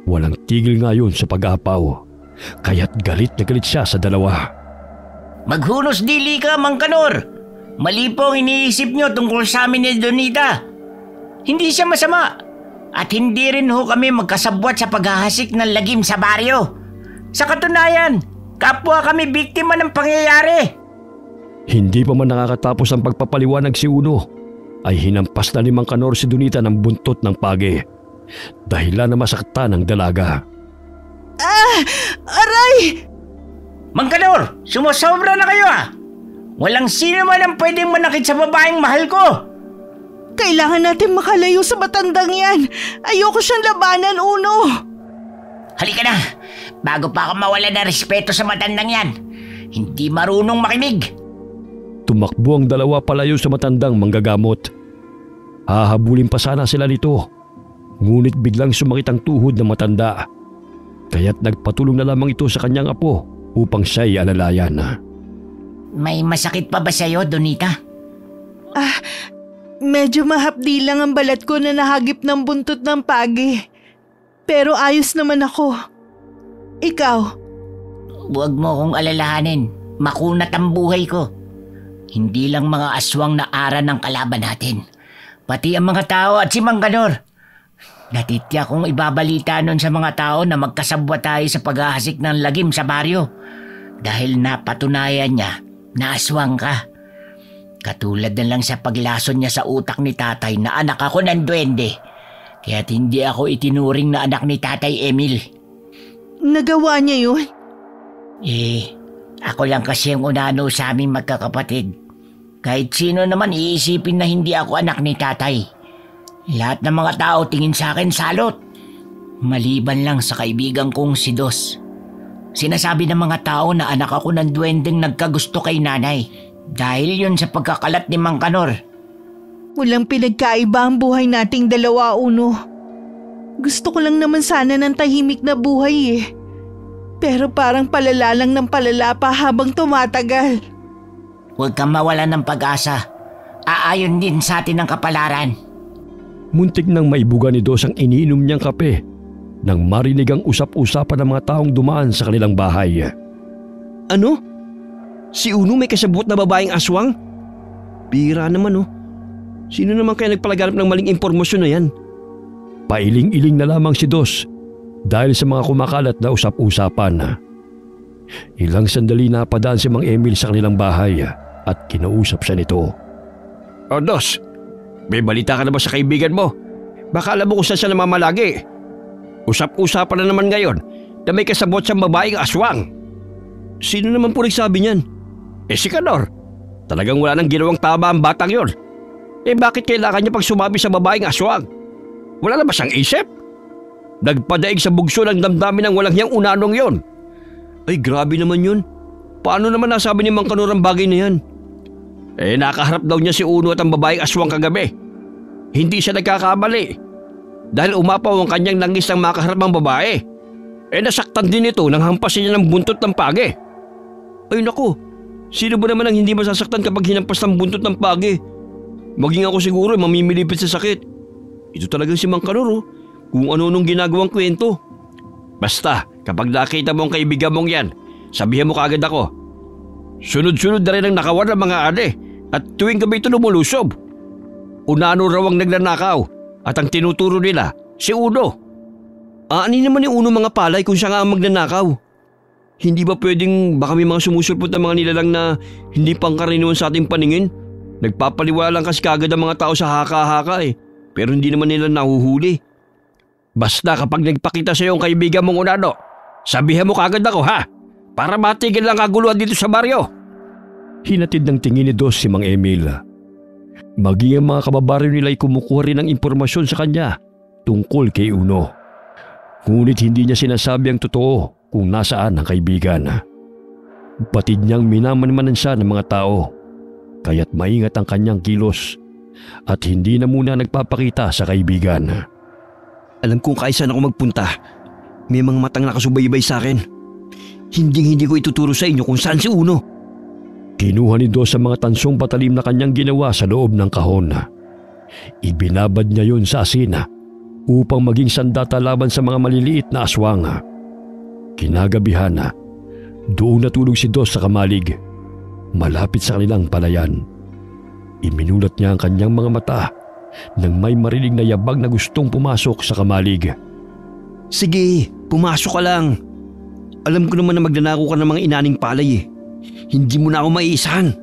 Walang tigil nga yun sa pag-aapaw, kaya't galit na galit siya sa dalawa. Maghunos dili ka, Mang Kanor. Mali po ang iniisip nyo tungkol sa amin ni Donita. Hindi siya masama. At hindi rin ho kami magkasabwat sa paghahasik ng lagim sa baryo. Sa katunayan, kapwa kami biktima ng pangyayari. Hindi pa man nakakatapos ang pagpapaliwanag si Uno, ay hinampas na ni Mang Kanor si Donita ng buntot ng pagi. Dahilan na masaktan ng dalaga. Aray! Mang Kanor, sumusobra na kayo ah. Walang sino man ang pwedeng manakit sa babaeng mahal ko. Kailangan natin makalayo sa matandang yan. Ayoko siyang labanan, Uno. Halika na, bago pa ako mawala ng respeto sa matandang yan. Hindi marunong makinig. Tumakbo ang dalawa palayo sa matandang manggagamot. Hahabulin pa sana sila nito, ngunit biglang sumakit ang tuhod ng matanda. Kaya't nagpatulong na lamang ito sa kanyang apo upang siya'y alalayan. May masakit pa ba sa'yo, Donita? Medyo mahapdi lang ang balat ko na nahagip ng buntot ng pagi. Pero ayos naman ako. Ikaw? Huwag mo kong alalahanin. Makunat ang buhay ko. Hindi lang mga aswang na aran ng kalaban natin. Pati ang mga tao at si Mang Kanor. Natitya kong ibabalita nun sa mga tao na magkasabwa tayo sa paghahasik ng lagim sa baryo. Dahil napatunayan niya na aswang ka. Katulad na lang sa paglason niya sa utak ni tatay na anak ako ng duwende. Kaya't hindi ako itinuring na anak ni Tatay Emil. Nagawa niya yun? Ako lang kasi ang unano sa aming magkakapatid. Kahit sino naman iisipin na hindi ako anak ni tatay. Lahat ng mga tao tingin sa akin salot. Maliban lang sa kaibigan kong si Dos. Sinasabi ng mga tao na anak ako ng duwendeng nagkagusto kay nanay. Dahil yun sa pagkakalat ni Mang Kanor. Walang pinagkaiba ang buhay nating dalawa, Uno. Gusto ko lang naman sana ng tahimik na buhay eh. Pero parang palala lang ng palala pa habang tumatagal. Huwag kang mawala ng pag-asa. Aayon din sa atin ang kapalaran. Muntik nang maibuga ni Dos ang iniinom niyang kape nang marinig ang usap-usapan ng mga taong dumaan sa kanilang bahay. Ano? Si Uno may kasabot na babaeng aswang? Bira naman oh. Sino naman kaya nagpalaganap ng maling impormasyon na yan? Pailing-iling na lamang si Dos dahil sa mga kumakalat na usap-usapan. Ilang sandali na padaan si Mang Emil sa kanilang bahay at kinausap siya nito. O Dos, may balita ka na ba sa kaibigan mo? Baka alam mo kung saan siya namamalagi. Usap-usapan na naman ngayon na may kasabot siyang babaeng aswang. Sino naman po nagsabi niyan? Si Kanor. Talagang wala nang ginawang tama ang batang yon. Bakit kailangan niya pag sumabi sa babaeng aswang? Wala na ba siyang isip? Nagpadaig sa bugso ng damdamin ng walang hiyang unanong yon. Ay grabe naman yun. Paano naman nasabi ni Mang Kanor ang bagay na yan? Nakaharap daw niya si Uno at ang babaeng aswang kagabi. Hindi siya nagkakamali. Dahil umapaw ang kanyang langis ng makaharap ang babae. Nasaktan din ito nang hampasin niya ng buntot ng pagi. Ay naku, sino ba naman ang hindi masasaktan kapag hinampas ng buntot ng pagi? Maging ako siguro mamimilipit sa sakit. Ito talagang si Mang Kanor oh, kung ano-anong ginagawang kwento. Basta, kapag nakita mo ang kaibigan mong yan, sabihan mo kaagad ako. Sunod-sunod na rin ang nakawan ng mga ade at tuwing gabi ito lumulusob. Unano raw ang nagnanakaw at ang tinuturo nila, si Uno. Ani naman ni Uno mga palay kung siya nga ang magnanakaw. Hindi ba pwedeng baka may mga sumusulpot na mga nilalang na hindi pangkaraniwan sa ating paningin? Nagpapaliwala lang kasi kagad ang mga tao sa haka-haka pero hindi naman nila nahuhuli. Basta kapag nagpakita sa iyo ang kaibigan mong unano, sabihan mo kagad ako ha. para matigil ang kaguluhan dito sa baryo. Hinatid ng tingin ni Dos si Mang Emil. Maging ang mga kababaryo nila ay kumukuha rin ng impormasyon sa kanya tungkol kay Uno. Ngunit hindi niya sinasabi ang totoo kung nasaan ang kaibigan. Batid niyang minamanmanan siya ng mga tao, kaya't maingat ang kanyang kilos at hindi na muna nagpapakita sa kaibigan. Alam kong kahit saan ako magpunta, may mga matang nakasubaybay sa akin. Hindi ko ituturo sa inyo kung saan si Uno. Kinuha ni Dos sa mga tansong patalim na kanyang ginawa sa loob ng kahon. Ibinabad niya yun sa asin upang maging sandata laban sa mga maliliit na aswang. Kinagabihan, doon natulog si Dos sa kamalig, malapit sa kanilang palayan. Iminulat niya ang kanyang mga mata nang may marinig na yabag na gustong pumasok sa kamalig. Sige, pumasok ka lang. Alam ko naman na magnanako ka ng mga inaning palay eh. Hindi mo na ako maiisahan.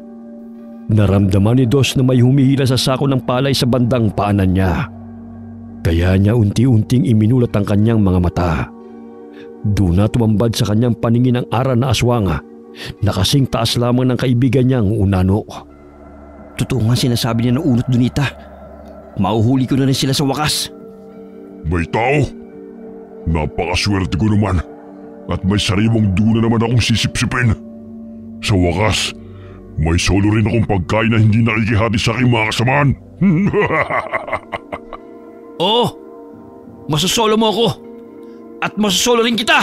Naramdaman ni Dos na may humihila sa sako ng palay sa bandang paanan niya. Kaya niya unti-unting iminulat ang kanyang mga mata. Doon na tumambad sa kanyang paningin ang ara na aswang na kasing taas lamang ng kaibigan niyang Unano. Totoo nga sinasabi niya ng Unot Donita. Mauhuli ko na rin sila sa wakas. May tao? Napakaswerte ko naman at may sariwang duna naman akong sisipsipin. Sa wakas, may solo rin akong pagkain na hindi nakikihati sa aking mga kasamaan. Oo, masosolo mo ako at masosolo rin kita.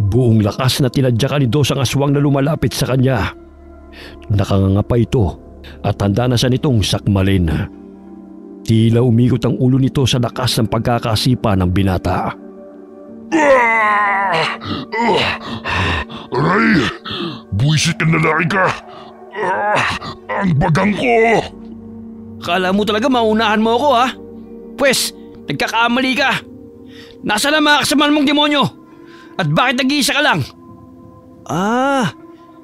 Buong lakas na tinadyakan ni Dos ang aswang na lumalapit sa kanya. Nakanganga pa ito at handa na siya nitong sakmalin. Tila umikot ang ulo nito sa lakas ng pagkakasipa ng binata. Aray! Buwisit ka na lalaki ka! Ang bagang ko! Kala mo talaga maunahan mo ako ha? Pwes, nagkakamali ka. Nasaan ang mga kasamaan mong demonyo? At bakit nag-iisa ka lang?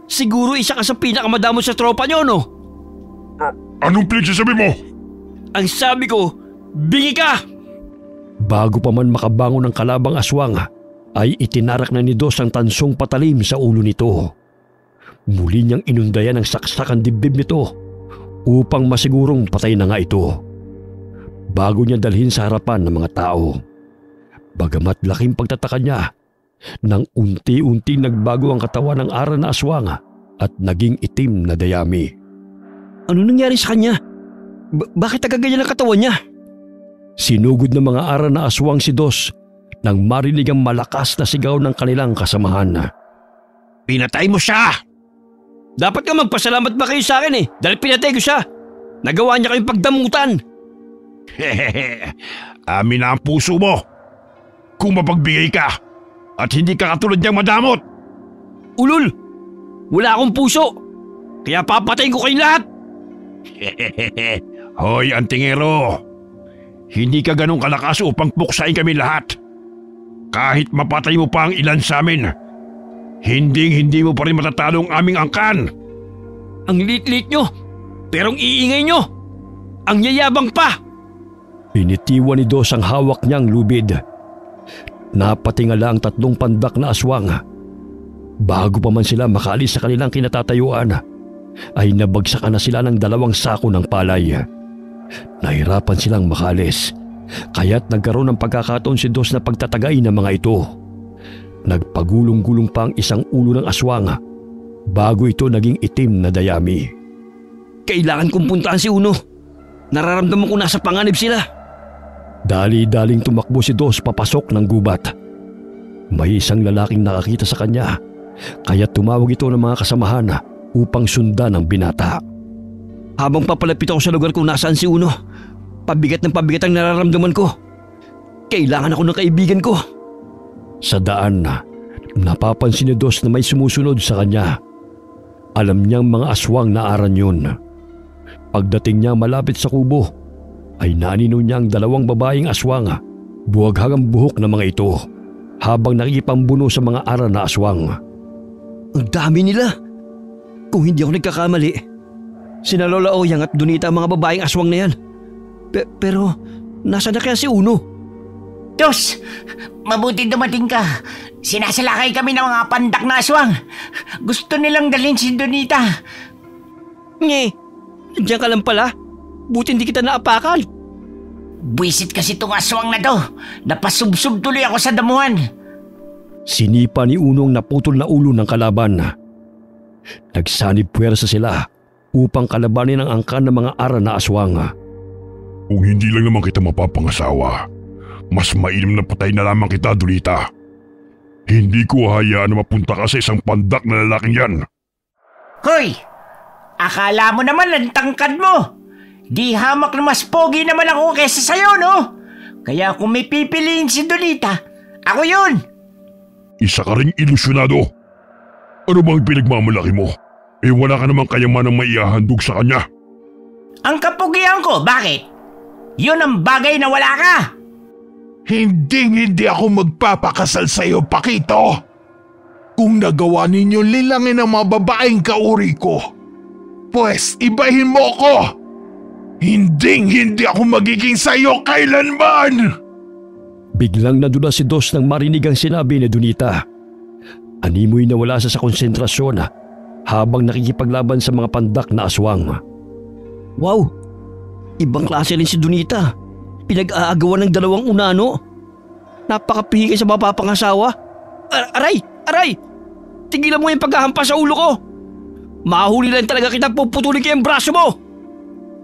Siguro isa ka sa pinakamadamot sa tropa niyo, no? Anong pinagsasabi mo? Ang sabi ko, bingi ka! Bago pa man makabangon ang kalabang aswang, ay itinarak na ni Dos ang tansong patalim sa ulo nito. Muli niyang inundayan ang saksak ang dibdib nito upang masigurong patay na nga ito. Bago niya dalhin sa harapan ng mga tao. Bagamat laking pagtataka niya, nang unti-unting nagbago ang katawan ng ara na aswang at naging itim na dayami. Ano nangyari sa kanya? Bakit nagaganyan ang katawan niya? Sinugod ng mga ara na aswang si Dos nang marinig ang malakas na sigaw ng kanilang kasamahan. Pinatay mo siya! Dapat ka magpasalamat ba kayo sa akin dahil pinatay ko siya. Nagawa niya kayong pagdamutan. Amin na ang puso mo. Kung mapagbigay ka at hindi ka katulad niyang madamot. Ulul! Wala akong puso. Kaya papatayin ko kayong lahat. Hoy, antingero. Hindi ka ganun kalakas upang puksain kami lahat. Kahit mapatay mo pa ang ilan sa amin, hindi mo pa rin matatalo ang aming angkan. Ang lit-lit nyo, pero ang iingay nyo. Ang yayabang pa. Pinitiwan ni Dos ang hawak niyang lubid. Napatingala ang tatlong pandak na aswang. Bago pa man sila makaalis sa kanilang kinatatayuan, ay nabagsakan na sila ng 2 sako ng palay. Nahirapan silang makaalis, kaya't nagkaroon ng pagkakataon si Dos na pagtatagay ng mga ito. Nagpagulong-gulong pa ang isang ulo ng aswang bago ito naging itim na dayami. Kailangan kong puntahan si Uno. Nararamdaman ko nasa panganib sila. Dali-daling tumakbo si Dos papasok ng gubat. May isang lalaking nakakita sa kanya, kaya tumawag ito ng mga kasamahan upang sundan ang binata. Habang papalapit ako sa lugar kung nasaan si Uno, pabigat ng pabigat ang nararamdaman ko. Kailangan ako ng kaibigan ko. Sa daan, napapansin ni Dos na may sumusunod sa kanya. Alam niyang mga aswang na aran yun. Pagdating niya malapit sa kubo, ay nanino niya ang 2 babaeng aswang, buhaghag ang buhok ng mga ito, habang nakikipambuno sa mga aran na aswang. Ang dami nila. Kung hindi ako nagkakamali, sina Lola Oyang at Donita ang mga babaeng aswang na yan. Pero, nasa na kaya si Uno? Dos, mabuti dumating ka. Sinasalakay kami ng mga pandak na aswang. Gusto nilang dalhin si Donita. Nandiyan ka lang pala. Buti hindi kita naapakan. Buisit kasi itong aswang na to. Napasubsob tuloy ako sa damuhan. Sinipa ni Unong naputol na ulo ng kalaban. Nagsanib puwersa sila upang kalabanin ang angkan ng mga ara na aswang. Kung hindi lang naman kita mapapangasawa, mas mainam na patay na lamang kita, Donita. Hindi ko hayaan na mapunta ka sa isang pandak na lalaking yan. Hoy! Akala mo naman ang tangkad mo. Di hamak na mas pogi naman ako kaysa sa'yo, no? Kaya kung may pipiliin si Donita, ako yun! Isa ka ring ilusyonado. Ano bang pinagmamalaki mo? Wala ka namang kayamanang maihahandog sa kanya. Ang kapugian ko, bakit? Yun ang bagay na wala ka! Hindi ako magpapakasal sa iyo, Pakito. Kung nagawa ninyo lilangin ang mga babaeng kauri ko, pues ibahin mo ko. Hindi ako magiging sa iyo kailanman. Biglang nadula si Dos nang marinig ang sinabi ni Donita. Animoy nawala sa konsentrasyon habang nakikipaglaban sa mga pandak na aswang. Wow! Ibang klase rin si Donita. Pinag-aagawan ng dalawang unano. Napakapihikay sa mapapangasawa. Aray! Tigilan mo yung paghahampas sa ulo ko. Mahuli lang talaga kitang puputulin kayong braso mo.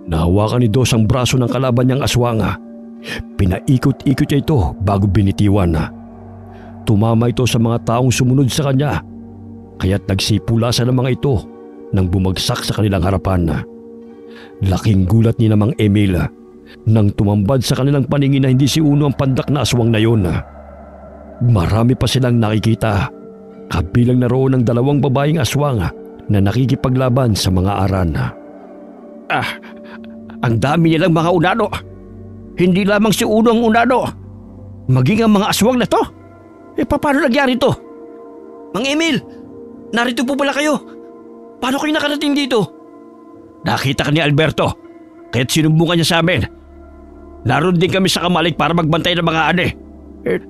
Nahawakan ni Dos ang braso ng kalaban niyang aswang. Pinaikot-ikot niya ito bago binitiwan. Tumama ito sa mga taong sumunod sa kanya, kaya't nagsipulasan ang mga ito nang bumagsak sa kanilang harapan. Laking gulat ni Mang Emil nang tumambad sa kanilang paningin na hindi si Uno ang pandak na aswang na yun. Marami pa silang nakikita, kabilang na roon ng dalawang babaeng aswang na nakikipaglaban sa mga aran. Ang dami nilang mga unano. Hindi lamang si Uno ang unano, maging ang mga aswang na to. Paano nagyari to? Mang Emil, narito po pala kayo. Paano kayo nakarating dito? Nakita ka ni Alberto, kaya't sinumbungan niya sa amin. Naroon din kami sa kamalig para magbantay ng mga ane.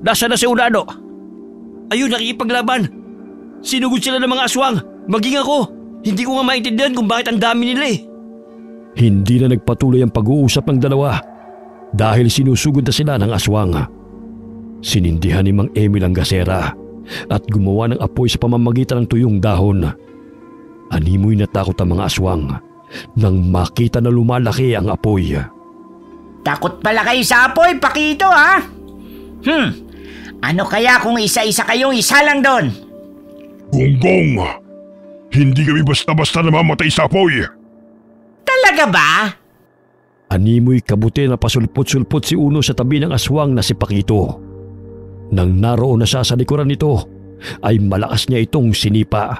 Nasaan na si Unano? Ayun, nakikipaglaban. Sinugod sila ng mga aswang, maging ako. Hindi ko nga maintindihan kung bakit ang dami nila Hindi na nagpatuloy ang pag-uusap ng dalawa dahil sinusugod na sila ng aswang. Sinindihan ni Mang Emil ang gasera at gumawa ng apoy sa pamamagitan ng tuyong dahon. Animoy natakot ang mga aswang nang makita na lumalaki ang apoy. Takot pala kayo sa apoy, Pakito, ha? Ano kaya kung isa-isa kayong isa lang doon? Gonggong! Hindi kami basta-basta namamatay sa apoy. Talaga ba? Animoy kabuti na pasulpot-sulpot si Uno sa tabi ng aswang na si Pakito. Nang naroon na siya sa likuran nito, ay malakas niya itong sinipa.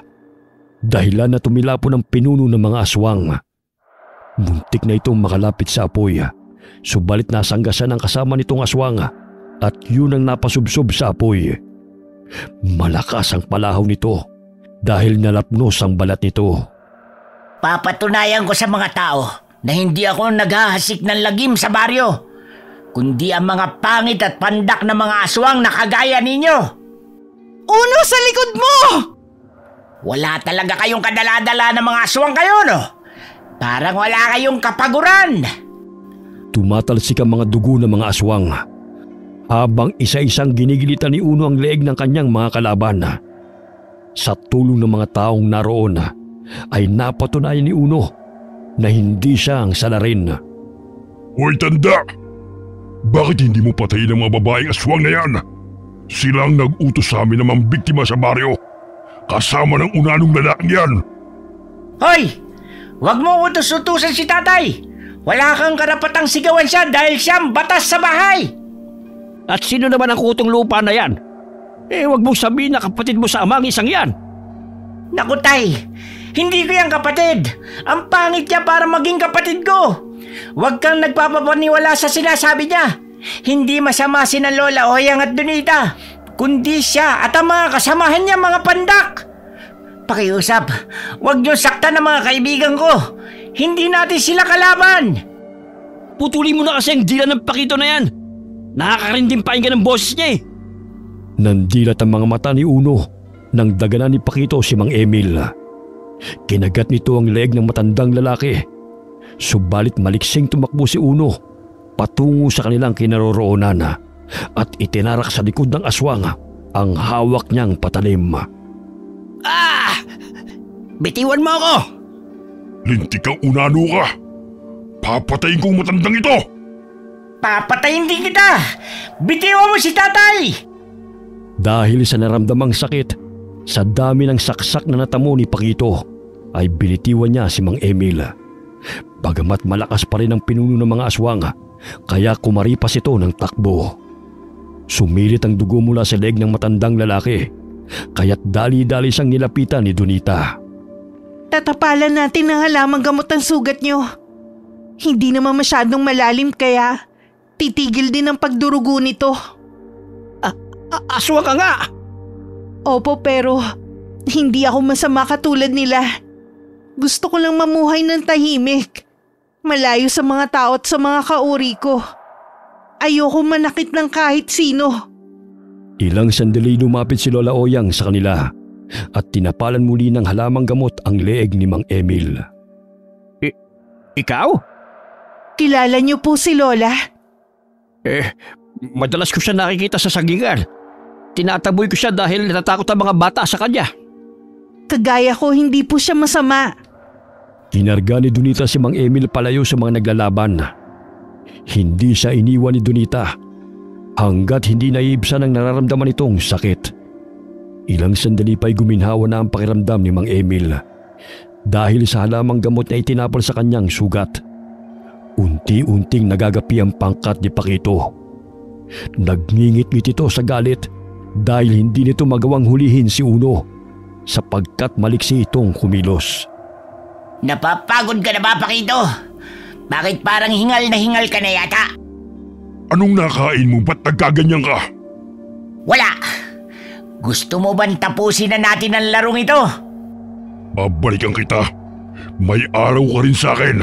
Dahilan na tumilapo ng pinuno ng mga aswang. Muntik na itong makalapit sa apoy, subalit nasanggasan ang kasama nitong aswang at yun ang napasubsob sa apoy. Malakas ang palahaw nito dahil nalapnos ang balat nito. Papatunayan ko sa mga tao na hindi ako naghahasik ng lagim sa baryo, kundi ang mga pangit at pandak na mga aswang na kagaya ninyo. Uno, sa likod mo! Wala talaga kayong kadala-dala ng mga aswang kayo, no? Parang wala kayong kapaguran. Tumatalsik ang mga dugo ng mga aswang habang isa-isang ginigilitan ni Uno ang leeg ng kanyang mga kalaban. Sa tulong ng mga taong naroon ay napatunayan ni Uno na hindi siya ang salarin. Hoy tanda! Bakit hindi mo patayin ang mga babaeng aswang na yan? Sila ang nag-utos sa amin na mambiktima sa baryo. Kasama ng unanong lalaking yan. Hoy! Huwag mo utos-utusan si tatay. Wala kang karapatang sigawan siya dahil siyang batas sa bahay. At sino naman ang kutong lupa na yan? Huwag mong sabihin na kapatid mo sa amang isang yan. Naku tay, hindi ko yan kapatid. Ang pangit niya para maging kapatid ko. Huwag kang nagpapapaniwala sa sinasabi niya. Hindi masama sina Lola Oyang at Donita, kundi siya at ang mga kasamahan niya mga pandak. Pakiusap, huwag niyo saktan ang mga kaibigan ko. Hindi natin sila kalaban. Putulin mo na kasi ang dila ng Pakito na yan. Nakakarindim pakinggan ng boses niya eh. Nandilat ang mga mata ni Uno nang daganan ni Pakito si Mang Emil. Kinagat nito ang leeg ng matandang lalaki. Subalit maliksing tumakbo si Uno patungo sa kanilang kinaroroonan at itinarak sa likod ng aswang ang hawak niyang patalim. Bitiwan mo ako! Lintik kang unano ka! Papatayin kong matandang ito! Papatayin din kita! Bitiwan mo si tatay! Dahil sa naramdamang sakit, sa dami ng saksak na natamo ni Pakito, ay binitiwan niya si Mang Emil. Bagamat malakas pa rin ang pinuno ng mga aswang, kaya kumaripas ito ng takbo. Sumilit ang dugo mula sa leeg ng matandang lalaki, kaya't dali-dali siyang nilapitan ni Donita. Tatapalan natin ng halamang gamot ang sugat niyo. Hindi naman masyadong malalim kaya titigil din ang pagdurugo nito. Aswang ka nga! Opo, pero hindi ako masama katulad nila. Gusto ko lang mamuhay ng tahimik, malayo sa mga tao at sa mga kauri ko. Ayoko manakit ng kahit sino. Ilang sandali lumapit si Lola Oyang sa kanila at tinapalan muli ng halamang gamot ang leeg ni Mang Emil. Ikaw? Kilala niyo po si Lola? Madalas ko siya nakikita sa sagingan. Tinataboy ko siya dahil natatakot ang mga bata sa kanya. Kagaya ko, hindi po siya masama. Kinarga ni Donita si Mang Emil palayo sa mga naglalaban. Hindi siya iniwan ni Donita hanggat hindi naiibsan ang nararamdaman nitong sakit. Ilang sandali pa'y guminhawa na ang pakiramdam ni Mang Emil dahil sa halamang gamot na itinapal sa kanyang sugat. Unti-unting nagagapi ang pangkat ni Pakito. Nagngingit-ngit ito sa galit dahil hindi nito magawang hulihin si Uno sapagkat maliksi itong kumilos. Napapagod ka na ba, Pakito? Bakit parang hingal na hingal ka na yata? Anong nakain mo? Ba't nagkaganyan ka? Wala! Gusto mo bang tapusin na natin ang larong ito? Babalikan kita. May araw ka rin sa akin.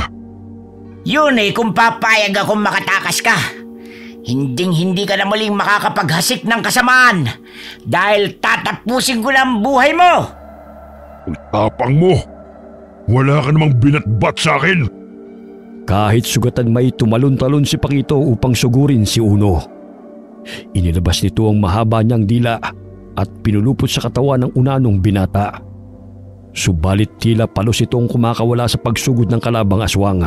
Yun kung papayag akong makatakas ka. Hinding-hindi ka na muling makakapaghasik ng kasamaan dahil tatapusin ko na ang buhay mo. Ang tapang mo. Wala ka namang binatbat sa akin. Kahit sugatan may tumalon-talon si Pakito upang sugurin si Uno. Inilabas nito ang mahaba niyang dila at pinulupot sa katawan ng unanong binata. Subalit tila palos itong kumakawala sa pagsugod ng kalabang aswang.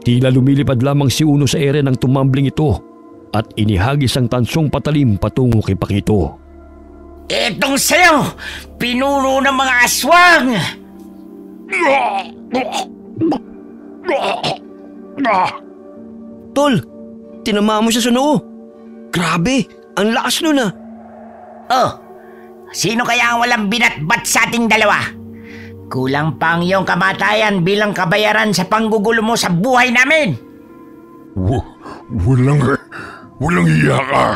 Tila lumilipad lamang si Uno sa ere ng tumambling ito at inihagis ang tansong patalim patungo kay Pakito. Etong sayo, pinuno ng mga aswang! Tol, tinamaan mo siya sa noo. Grabe, ang lakas nun ah. Oh, sino kaya ang walang binatbat sa ating dalawa? Kulang pa ang iyong kamatayan bilang kabayaran sa panggugulo mo sa buhay namin. Walang iya ka.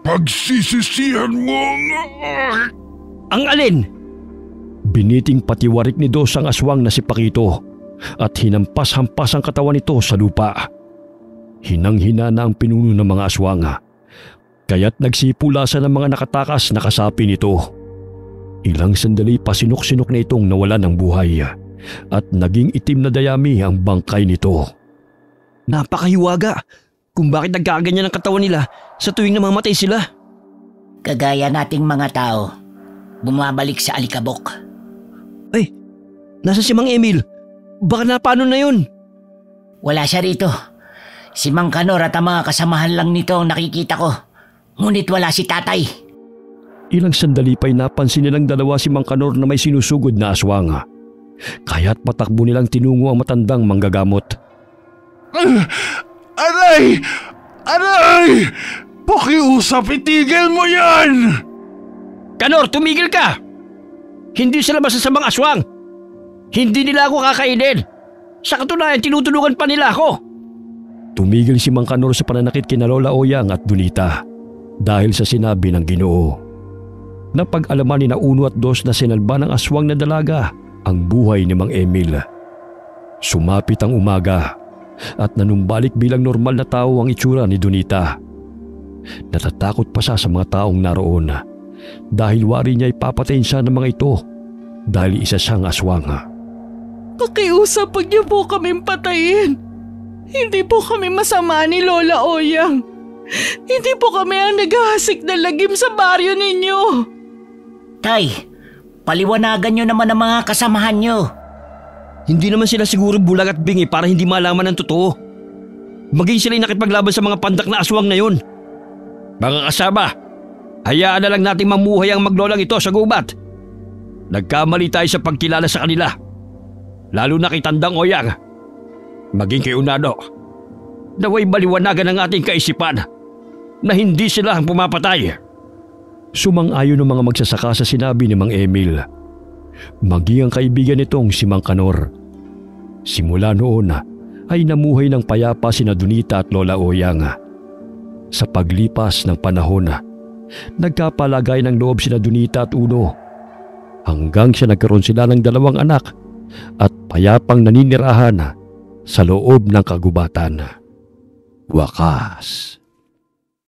Pagsisisihan mo Ang alin? Biniting patiwarik ni Dos ang aswang na si Pakito at hinampas-hampas ang katawan nito sa lupa. Hinang-hina na ang pinuno ng mga aswang, kaya't nagsipulasan ng mga nakatakas na kasapi nito. Ilang sandali pasinok-sinok na itong nawalan ng buhay at naging itim na dayami ang bangkay nito. Napakahiwaga kung bakit nagkaganyan ang katawan nila sa tuwing namamatay sila. Kagaya nating mga tao, bumabalik sa alikabok. Ay, nasa si Mang Emil? Baka na paano na yun? Wala siya rito. Si Mang Kanor at ang mga kasamahan lang nito ang nakikita ko. Ngunit wala si tatay. Ilang sandali pa'y napansin nilang dalawa si Mang Kanor na may sinusugod na aswang. Kaya't patakbo nilang tinungo ang matandang manggagamot. Aray! Aray! Pakiusap, itigil mo yan! Kanor, tumigil ka! Hindi sila masasamang aswang. Hindi nila ako kakainin. Sa katunayan, tinutulungan pa nila ako. Tumigil si Mang Kanor sa pananakit kina Lola Oyang at Donita dahil sa sinabi ng Ginoo. Napag-alaman ni na Uno at Dos na sinalba ng aswang na dalaga ang buhay ni Mang Emil. Sumapit ang umaga at nanumbalik bilang normal na tao ang itsura ni Donita. Natatakot pa siya sa mga taong naroon dahil wari niya ipapatayin siya ng mga ito dahil isa siyang aswang. Pakiusapan niyo po kaming patayin. Hindi po kami masama ni Lola Oyang. Hindi po kami ang naghahasik na lagim sa baryo ninyo. Tay, paliwanagan nyo naman ang mga kasamahan nyo. Hindi naman sila siguro bulag at bingi para hindi malaman ang totoo. Maging sila'y nakipaglaban sa mga pandak na aswang na yun. Mga kasama, hayaan na lang nating mamuhay ang maglolang ito sa gubat. Nagkamali tayo sa pagkilala sa kanila. Lalo na kay Tandang Oyang. Maging kay Unado. Naway baliwanagan ang ating kaisipan na hindi sila ang pumapatay. Sumang-ayon ng mga magsasaka sa sinabi ni Mang Emil. Maging ang kaibigan nitong si Mang Kanor. Simula noon ay namuhay ng payapa sina Donita at Lola Oyang. Sa paglipas ng panahon, nagkapalagay ng loob sina Donita at Uno hanggang sa nagkaroon sila ng 2 anak at payapang naninirahan sa loob ng kagubatan. Wakas.